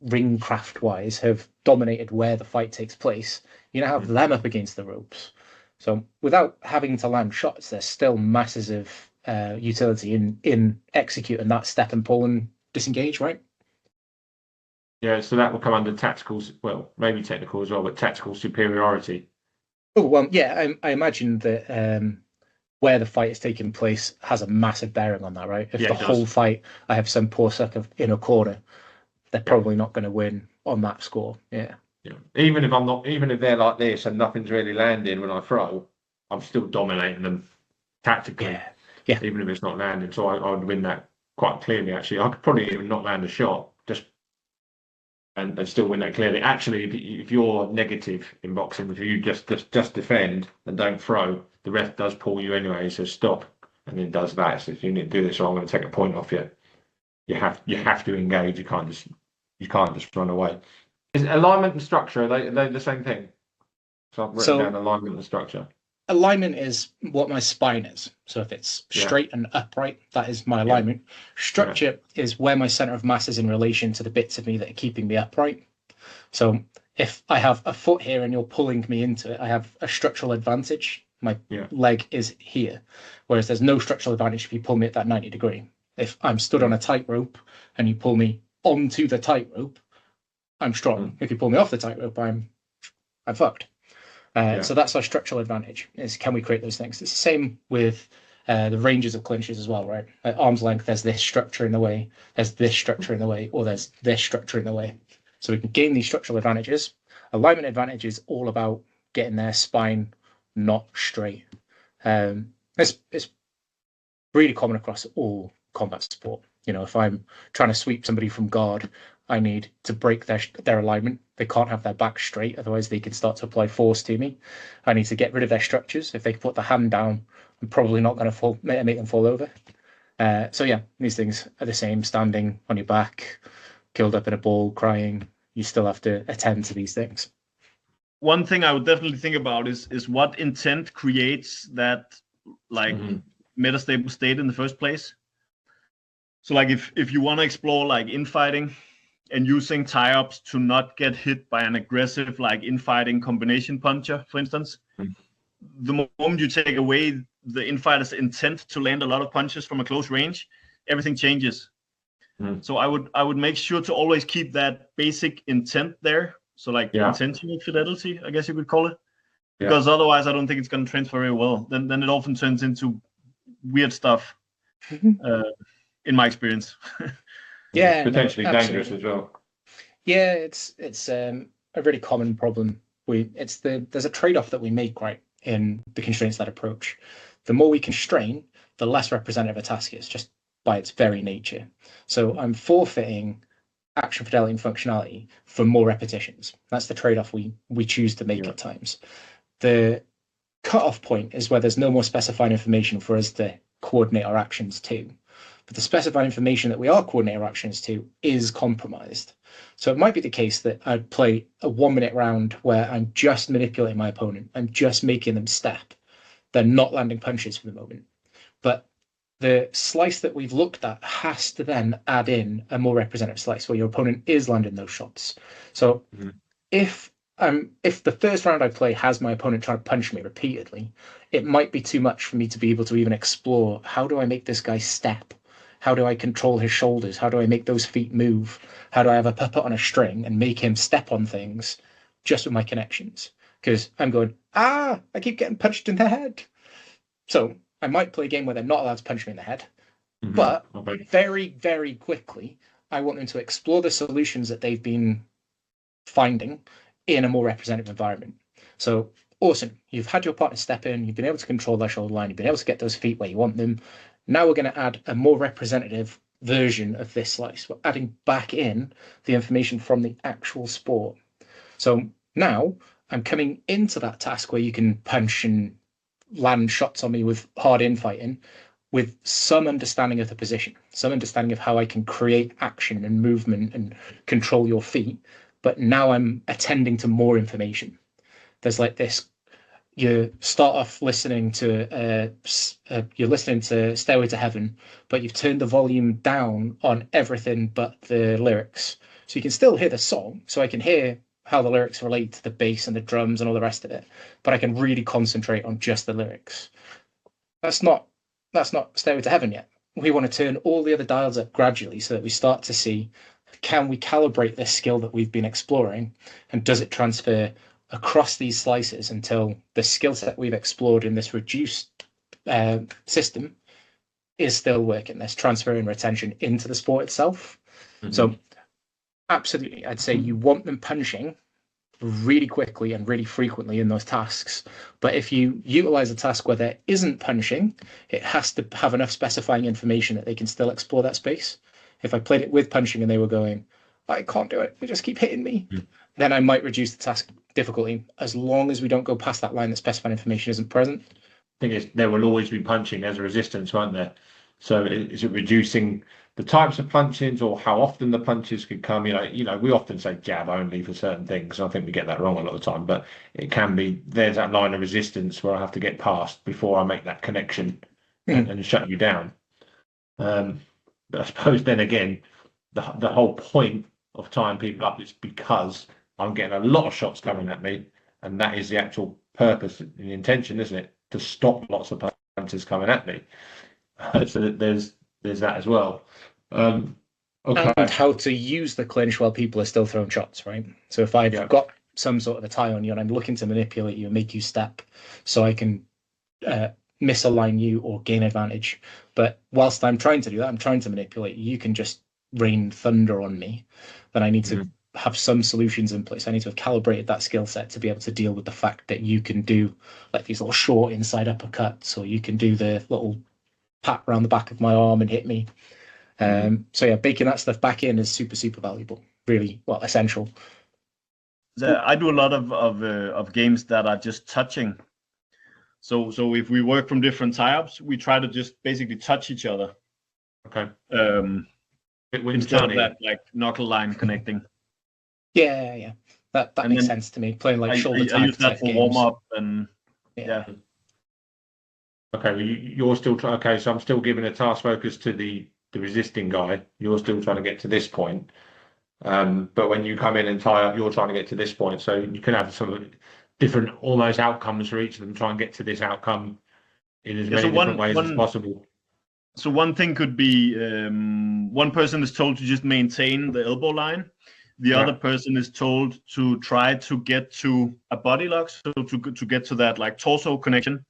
ringcraft wise have dominated where the fight takes place. You now have them up against the ropes. So without having to land shots, there's still masses of utility in executing that step and pull and disengage, right? Yeah, so that will come under tactical, well, maybe technical as well, but tactical superiority. Oh, well, yeah, I imagine that where the fight is taking place has a massive bearing on that, right? If the whole fight, I have some poor sucker in a corner, they're probably not going to win on that score. Yeah. Even if they're like this and nothing's really landing when I throw, I'm still dominating them tactically. Yeah. Even if it's not landing, so I would win that quite clearly. Actually, I could probably even not land a shot, and still win that clearly. Actually, if you're negative in boxing, if you just defend and don't throw, the ref does pull you anyway. He says stop, and then does that. So if you need to do this, or I'm going to take a point off you. You have to engage. You can't just run away. Is alignment and structure, are they the same thing? So I've written down alignment and structure. Alignment is what my spine is. So if it's straight and upright, that is my alignment. Structure is where my center of mass is in relation to the bits of me that are keeping me upright. So if I have a foot here and you're pulling me into it, I have a structural advantage. My leg is here. Whereas there's no structural advantage if you pull me at that 90 degree. If I'm stood on a tightrope and you pull me onto the tightrope, I'm strong. If you pull me off the tightrope, I'm fucked. So that's our structural advantage, is can we create those things? It's the same with the ranges of clinches as well, right? At arm's length, there's this structure in the way, there's this structure in the way, or there's this structure in the way. So we can gain these structural advantages. Alignment advantage is all about getting their spine not straight. It's really common across all combat sport. If I'm trying to sweep somebody from guard, I need to break their alignment. They can't have their back straight, otherwise they can start to apply force to me. I need to get rid of their structures. If they put the hand down, I'm probably not going to make them fall over. These things are the same. Standing on your back, curled up in a ball, crying, you still have to attend to these things. One thing I would definitely think about is what intent creates that metastable state in the first place. So if you want to explore infighting and using tie-ups to not get hit by an aggressive infighting combination puncher, for instance, the moment you take away the infighter's intent to land a lot of punches from a close range, everything changes. So I would make sure to always keep that basic intent there. So intentional fidelity, I guess you could call it. Because otherwise I don't think it's going to transfer very well. Then it often turns into weird stuff. In my experience. Potentially dangerous as well. Yeah, it's a really common problem. There's a trade-off that we make, right, in the constraints that approach. The more we constrain, the less representative a task is, just by its very nature. So I'm forfeiting action fidelity and functionality for more repetitions. That's the trade-off we choose to make at times. The cut-off point is where there's no more specified information for us to coordinate our actions to. But the specified information that we are coordinating our actions to is compromised. So it might be the case that I'd play a 1 minute round where I'm just manipulating my opponent. I'm just making them step. They're not landing punches for the moment. But the slice that we've looked at has to then add in a more representative slice where your opponent is landing those shots. So if the first round I play has my opponent trying to punch me repeatedly, it might be too much for me to be able to even explore, how do I make this guy step? How do I control his shoulders? How do I make those feet move? How do I have a puppet on a string and make him step on things just with my connections? Because I'm going, I keep getting punched in the head. So I might play a game where they're not allowed to punch me in the head, but very, very quickly, I want them to explore the solutions that they've been finding in a more representative environment. So awesome. You've had your partner step in, you've been able to control their shoulder line, you've been able to get those feet where you want them. Now we're going to add a more representative version of this slice. We're adding back in the information from the actual sport. So now I'm coming into that task where you can punch and land shots on me with hard infighting, with some understanding of the position, some understanding of how I can create action and movement and control your feet. But now I'm attending to more information. There's like this. You start off listening to you're listening to Stairway to Heaven, but you've turned the volume down on everything but the lyrics. So you can still hear the song, so I can hear how the lyrics relate to the bass and the drums and all the rest of it, but I can really concentrate on just the lyrics. That's not Stairway to Heaven yet. We want to turn all the other dials up gradually so that we start to see, can we calibrate this skill that we've been exploring, and does it transfer across these slices until the skill set we've explored in this reduced system is still working. There's transfer and retention into the sport itself. So absolutely, I'd say you want them punching really quickly and really frequently in those tasks. But if you utilize a task where there isn't punching, it has to have enough specifying information that they can still explore that space. If I played it with punching and they were going, I can't do it, they just keep hitting me, then I might reduce the task difficulty, as long as we don't go past that line that specified information isn't present. Thing is, there will always be punching as a resistance, won't there? So is it reducing the types of punches or how often the punches could come? You know, we often say jab only for certain things. I think we get that wrong a lot of the time, but it can be, there's that line of resistance where I have to get past before I make that connection and shut you down. But I suppose then again, the whole point of tying people up is because I'm getting a lot of shots coming at me, and that is the actual purpose and the intention, isn't it? To stop lots of punches coming at me. So that there's that as well. Okay. And how to use the clinch while people are still throwing shots, right? So if I've got some sort of a tie on you and I'm looking to manipulate you and make you step so I can misalign you or gain advantage. But whilst I'm trying to do that, I'm trying to manipulate you, you can just rain thunder on me. Then I need to have some solutions in place. I need to have calibrated that skill set to be able to deal with the fact that you can do like these little short inside uppercuts, or you can do the little pat around the back of my arm and hit me. So yeah, baking that stuff back in is super, super valuable. Really, well, essential. I do a lot of games that are just touching. So if we work from different tie-ups, we try to just basically touch each other. Okay. Instead of that like knuckle line connecting. Yeah. That makes sense to me. Playing like shoulder I use that for warm up and yeah. Okay, well, you're still trying. Okay, so I'm still giving a task focus to the resisting guy. You're still trying to get to this point. But when you come in and tie up, you're trying to get to this point. So you can have some different almost outcomes for each of them. Try and get to this outcome in as many different ways as possible. So one thing could be one person is told to just maintain the elbow line. The other person is told to try to get to a body lock, so to get to that like torso connection.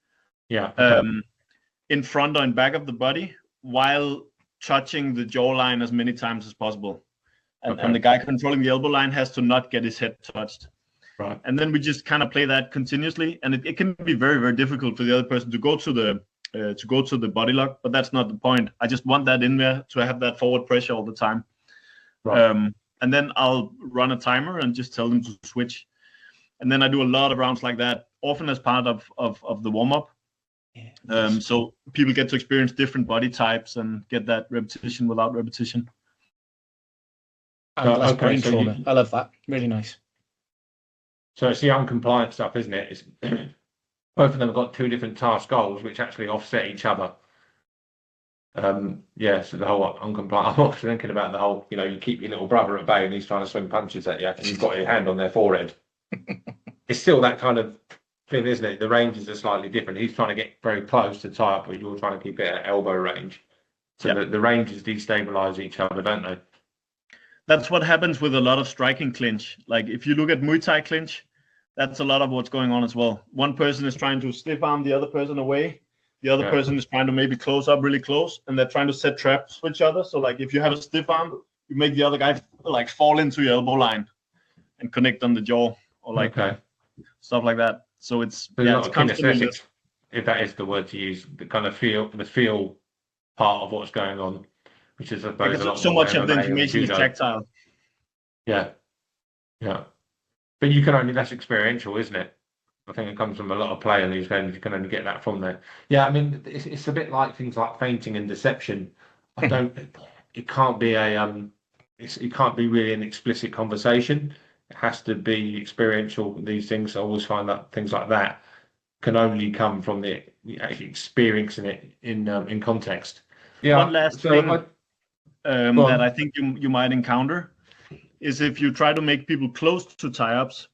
In front or in back of the body, while touching the jawline as many times as possible. And the guy controlling the elbow line has to not get his head touched. Right. And then we just kind of play that continuously. And it can be very, very difficult for the other person to go to to go to the body lock, but that's not the point. I just want that in there to have that forward pressure all the time. Right. And then I'll run a timer and just tell them to switch. And then I do a lot of rounds like that, often as part of the warm-up. So people get to experience different body types and get that repetition without repetition. And less brain so trauma. I love that. Really nice. So it's the uncompliant stuff, isn't it? It's, both of them have got two different task goals, which actually offset each other. So the whole uncompliant. I'm also thinking about the whole, you keep your little brother at bay and he's trying to swing punches at you, and you've got your hand on their forehead. It's still that kind of thing, isn't it? The ranges are slightly different. He's trying to get very close to tie up, but you're trying to keep it at elbow range. So the ranges destabilize each other, don't they? That's what happens with a lot of striking clinch. Like if you look at Muay Thai clinch, that's a lot of what's going on as well. One person is trying to stiff arm the other person away. The other person is trying to maybe close up really close, and they're trying to set traps for each other. So like if you have a stiff arm, you make the other guy like fall into your elbow line and connect on the jaw, or like stuff like that. So it's it's constantly. If that is the word to use, the kind of feel part of what's going on, which is, I suppose, a lot so more much of the information is tactile. Yeah. But you can only, that's experiential, isn't it? I think it comes from a lot of play, and you can only get that from there. Yeah, I mean, it's a bit like things like feinting and deception. It can't be it can't be really an explicit conversation. It has to be experiential. These things, I always find that things like that can only come from the actually experiencing it in context. Yeah. One last thing that I think you might encounter is if you try to make people close to tie-ups,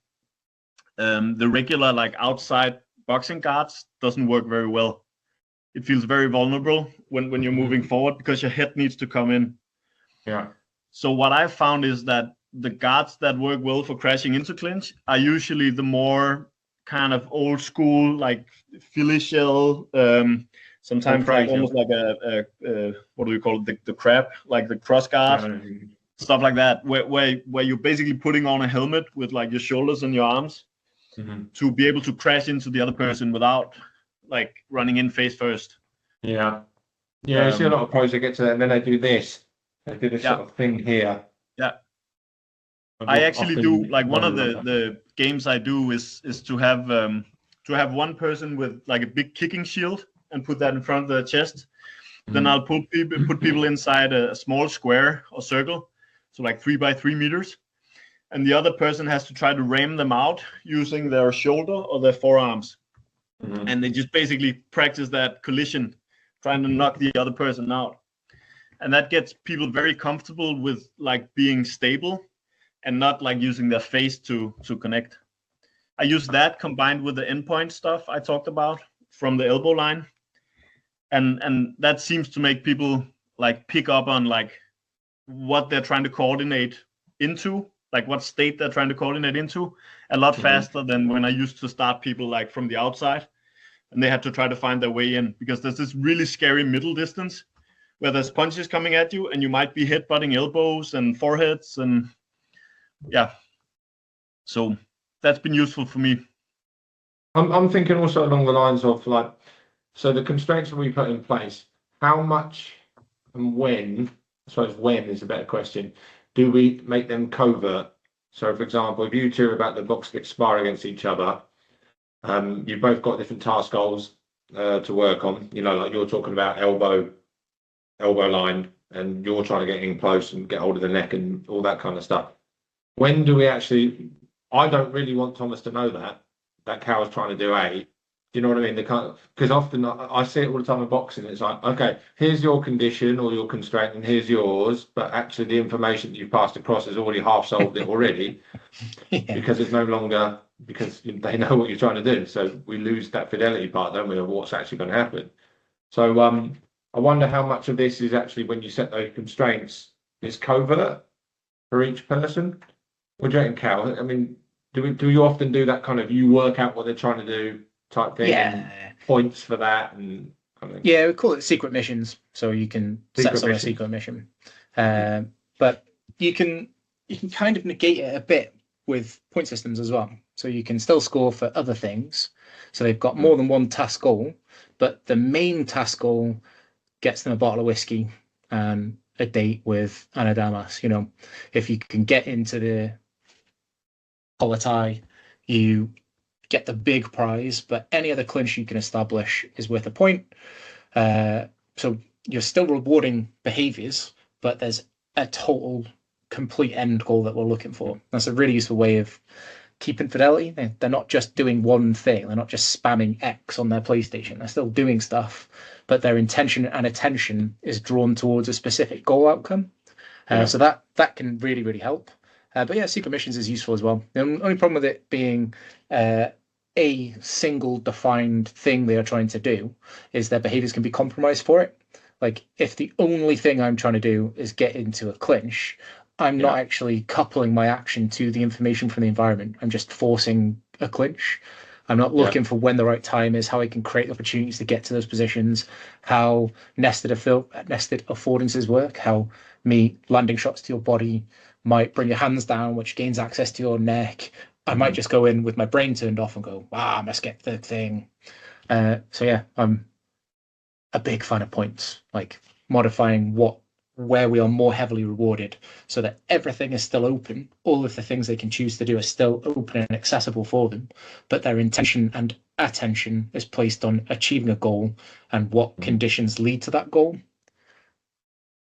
the regular like outside boxing guards doesn't work very well. It feels very vulnerable when you're moving forward because your head needs to come in. Yeah. So what I've found is that the guards that work well for crashing into clinch are usually the more kind of old school, like Philly shell, sometimes like almost like a what do we call it, the crab, like the cross guard, stuff like that, where you're basically putting on a helmet with like your shoulders and your arms to be able to crash into the other person without like running in face first. Yeah. I see a lot of pros that get to that and then they do this. They do this sort of thing here. Yeah. I actually do, like, one of the games I do is to have one person with like a big kicking shield and put that in front of their chest. Then I'll put people inside a small square or circle, so like 3 by 3 meters, and the other person has to try to ram them out using their shoulder or their forearms. And they just basically practice that collision, trying to knock the other person out. And that gets people very comfortable with like being stable and not like using their face to connect. I use that combined with the endpoint stuff I talked about from the elbow line. And that seems to make people like pick up on like what they're trying to coordinate into, like what state they're trying to coordinate into, a lot faster than when I used to start people like from the outside and they had to try to find their way in, because there's this really scary middle distance where there's punches coming at you and you might be headbutting elbows and foreheads, and so that's been useful for me. I'm thinking also along the lines of like, so the constraints that we put in place, how much and when, I suppose when is a better question, do we make them covert? So for example, if you two are about the box get spar against each other, you've both got different task goals to work on, like you're talking about elbow line, and you're trying to get in close and get hold of the neck and all that kind of stuff. When do we actually, I don't really want Thomas to know that Cow is trying to do A. Do you know what I mean? Because often I see it all the time in boxing. It's like, okay, here's your condition or your constraint, and here's yours. But actually, the information that you've passed across has already half solved it already, because it's no longer, because they know what you're trying to do. So we lose that fidelity part, don't we, of what's actually going to happen. So I wonder how much of this is actually, when you set those constraints, is covert for each person. What do you reckon, Cal? I mean, do you often do that kind of, you work out what they're trying to do type thing? Yeah. And points for that and kind of... Yeah, we call it secret missions. So you can set some a secret mission. But you can kind of negate it a bit with point systems as well. So you can still score for other things, So they've got more than one task goal, but the main task goal gets them a bottle of whiskey and a date with Ana Damas. If you can get into the collar tie, you get the big prize, but any other clinch you can establish is worth a point. So you're still rewarding behaviors, but there's a total complete end goal that we're looking for. That's a really useful way of keeping fidelity. They're not just doing one thing. They're not just spamming X on their PlayStation. They're still doing stuff, but their intention and attention is drawn towards a specific goal outcome. So that can really, really help. But yeah, secret missions is useful as well. The only problem with it being a single defined thing they are trying to do is their behaviors can be compromised for it. Like, if the only thing I'm trying to do is get into a clinch, I'm not actually coupling my action to the information from the environment. I'm just forcing a clinch. I'm not looking for when the right time is, how I can create opportunities to get to those positions, how nested affordances work, how me landing shots to your body might bring your hands down, which gains access to your neck. I might just go in with my brain turned off and go, wow, I must get the thing. So yeah, I'm a big fan of points, like modifying where we are more heavily rewarded so that everything is still open. All of the things they can choose to do are still open and accessible for them, but their intention and attention is placed on achieving a goal and what conditions lead to that goal.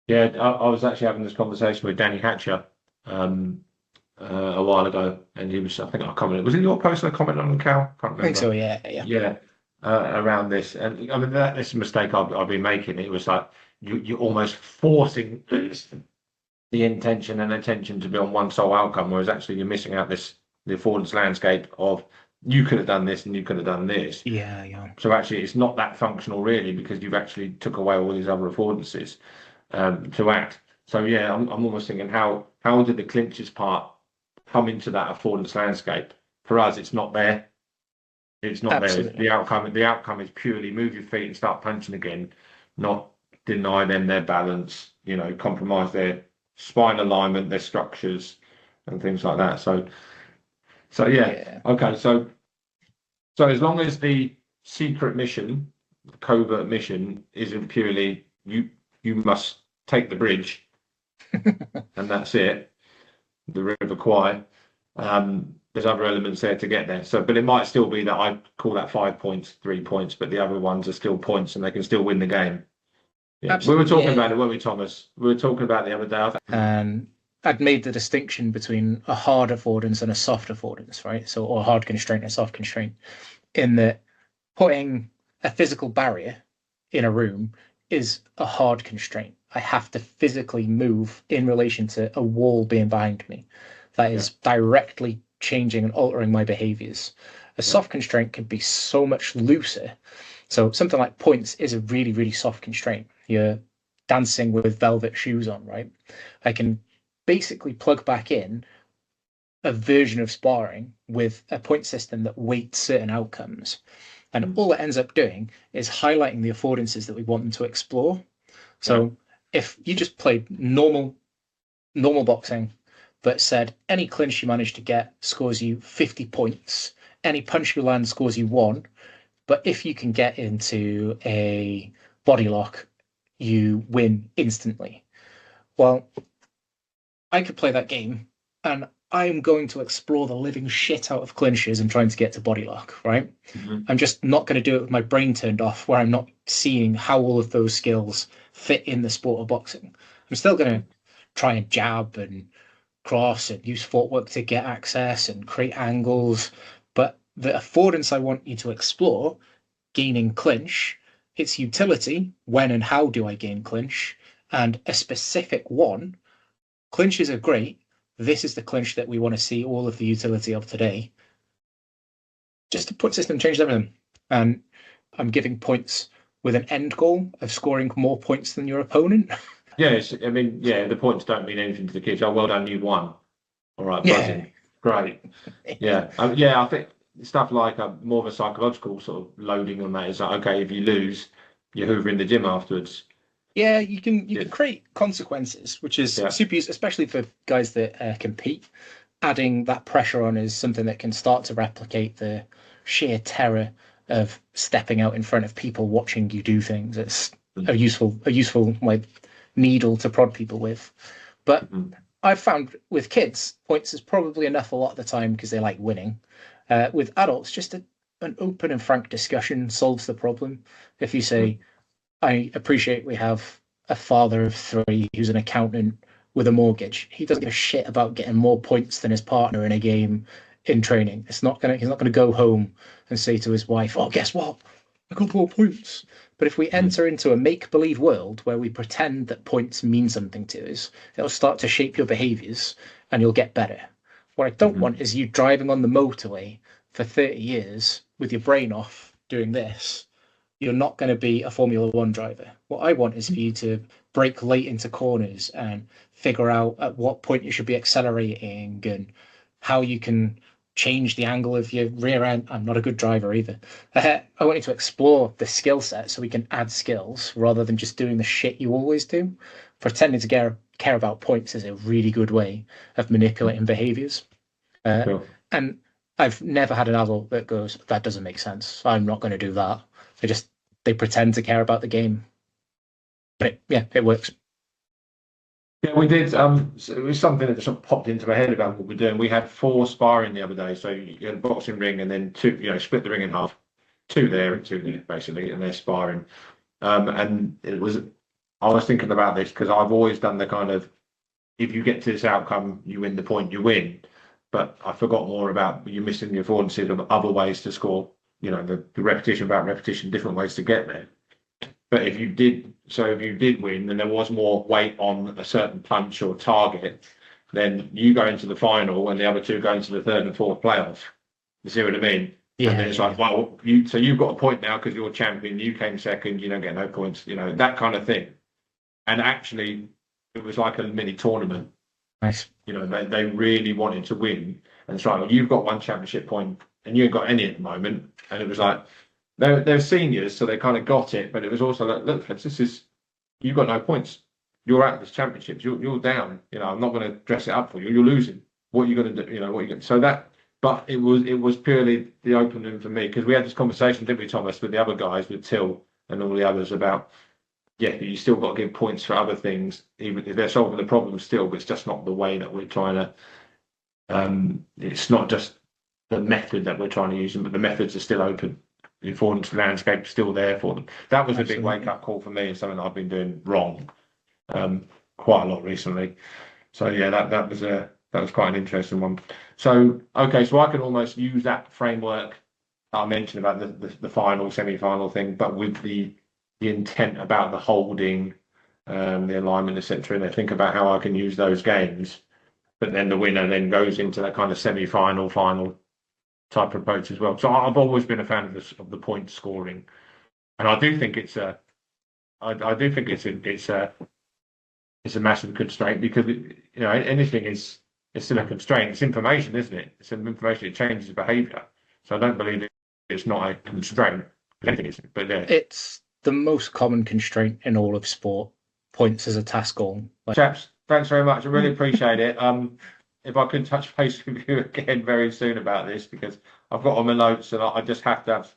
Yeah, I was actually having this conversation with Danny Hatcher a while ago, and he was, I think I commented, was it your post I commented on, Cal? Can't remember. I think so, yeah. Yeah, around this. And I mean, this is a mistake I've been making. It was like, you're almost forcing the intention and attention to be on one sole outcome, whereas actually you're missing out the affordance landscape of you could have done this and you could have done this. Yeah. So actually it's not that functional really, because you've actually took away all these other affordances to act. So yeah, I'm almost thinking, how did the clinches part come into that affordance landscape? For us, it's not there. It's not there. The outcome is purely move your feet and start punching again, not deny them their balance, compromise their spine alignment, their structures, and things like that. So yeah. Okay. So as long as the secret mission, the covert mission, isn't purely you must take the bridge, and that's it, the River Kwai. There's other elements there to get there. So, but it might still be that I call that 5 points, 3 points, but the other ones are still points, and they can still win the game. Yeah. We were talking about it, weren't we, Thomas? We were talking about the other day. And I'd made the distinction between a hard affordance and a soft affordance, right? So, or a hard constraint and a soft constraint, in that putting a physical barrier in a room is a hard constraint. I have to physically move in relation to a wall being behind me. That is directly changing and altering my behaviors. A soft constraint can be so much looser. So something like points is a really, really soft constraint. You're dancing with velvet shoes on, right? I can basically plug back in a version of sparring with a point system that weights certain outcomes. And all it ends up doing is highlighting the affordances that we want them to explore. So if you just played normal boxing, but said any clinch you manage to get scores you 50 points, any punch you land scores you 1, but if you can get into a body lock, you win instantly. Well, I could play that game, and I'm going to explore the living shit out of clinches and trying to get to body lock, right? I'm just not going to do it with my brain turned off, where I'm not seeing how all of those skills fit in the sport of boxing. I'm still going to try and jab and cross and use footwork to get access and create angles, but the affordance I want you to explore, gaining clinch, its utility, when and how do I gain clinch, and a specific one. Clinches are great. This is the clinch that we want to see all of the utility of today. Just a point system changed everything. And I'm giving points with an end goal of scoring more points than your opponent. Yes, I mean, the points don't mean anything to the kids. Oh, well done, you won. All right, buzzing. Great. Yeah, I think stuff like more of a psychological sort of loading on that is like, okay, if you lose, you're hoovering the gym afterwards. Yeah, you can create consequences, which is super useful, especially for guys that compete. Adding that pressure on is something that can start to replicate the sheer terror of stepping out in front of people watching you do things. It's a useful like needle to prod people with. But I've found with kids, points is probably enough a lot of the time because they like winning. With adults, just an open and frank discussion solves the problem. If you say, I appreciate we have a father of 3 who's an accountant with a mortgage. He doesn't give a shit about getting more points than his partner in a game in training. He's not gonna go home and say to his wife, "Oh, guess what? I got more points." But if we enter into a make-believe world where we pretend that points mean something to us, it'll start to shape your behaviours and you'll get better. What I don't want is you driving on the motorway for 30 years with your brain off doing this. You're not going to be a Formula One driver. What I want is for you to brake late into corners and figure out at what point you should be accelerating and how you can change the angle of your rear end. I'm not a good driver either. I want you to explore the skill set so we can add skills rather than just doing the shit you always do. Pretending to care about points is a really good way of manipulating behaviors. And I've never had an adult that goes, that doesn't make sense. I'm not going to do that. They pretend to care about the game. But it works. Yeah, we did. So it was something that sort of popped into my head about what we're doing. We had 4 sparring the other day. So you had a boxing ring and then 2, split the ring in half. 2 there and 2 there, basically, and they're sparring. And I was thinking about this because I've always done the kind of, if you get to this outcome, you win the point, you win. But I forgot more about you missing the affordances of other ways to score, the repetition about repetition, different ways to get there. But if you did win, and there was more weight on a certain punch or target, then you go into the final, and the other 2 go into the 3rd and 4th playoff. You see what I mean? Yeah. And then it's like, well, so you've got a point now because you're champion. You came second. You don't get no points. That kind of thing. And actually, it was like a mini tournament. Nice. They really wanted to win, and it's like, well, you've got 1 championship point, and you ain't got any at the moment. And it was like, they're seniors, so they kind of got it, but it was also like, look, you've got no points. You're out of this championships. You're down. I'm not going to dress it up for you. You're losing. What are you going to do? What are you going to? So that, but it was purely the opening for me because we had this conversation, didn't we, Thomas, with the other guys, with Till and all the others about, you still got to give points for other things, even if they're solving the problem still, but it's just not the way that we're trying to. It's not just the method that we're trying to use, but the methods are still open. The affordance landscape is still there for them. That was a big wake-up call for me, and something that I've been doing wrong quite a lot recently. So yeah, that was quite an interesting one. So okay, so I can almost use that framework I mentioned about the final, semi-final thing, but with the intent about the holding, the alignment, etc. And I think about how I can use those games, but then the winner then goes into that kind of semi-final, final type approach as well. So I've always been a fan of the point scoring, and I do think it's a massive constraint because anything is still a constraint. It's information, isn't it? It's information. It changes behaviour. So I don't believe it's not a constraint. Anything is, but it's the most common constraint in all of sport. Points as a task goal. Chaps, thanks very much. I really appreciate it. If I could touch base with you again very soon about this, because I've got on my notes and I just have to have.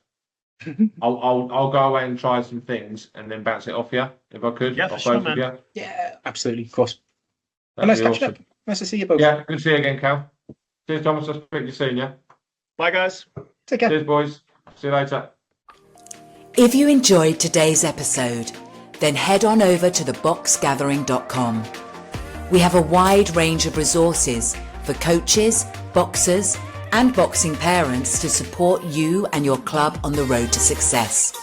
I'll go away and try some things and then bounce it off you if I could. Yeah, for sure, man. You. Yeah, absolutely, of course. Nice catching up. Nice to see you both. Yeah, good to see you again, Cal. Cheers, Thomas. I'll speak to you soon. Yeah. Bye, guys. Take care. Cheers, boys. See you later. If you enjoyed today's episode, then head on over to theboxgathering.com. We have a wide range of resources for coaches, boxers, and boxing parents to support you and your club on the road to success.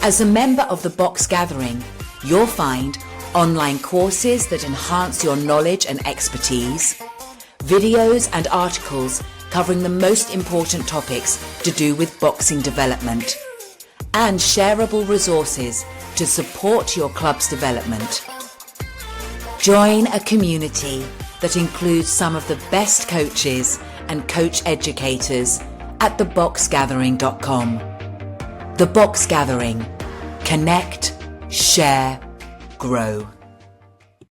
As a member of the Box Gathering, you'll find online courses that enhance your knowledge and expertise, videos and articles covering the most important topics to do with boxing development, and shareable resources to support your club's development. Join a community that includes some of the best coaches and coach educators at theboxgathering.com. The Box Gathering. Connect, share, grow.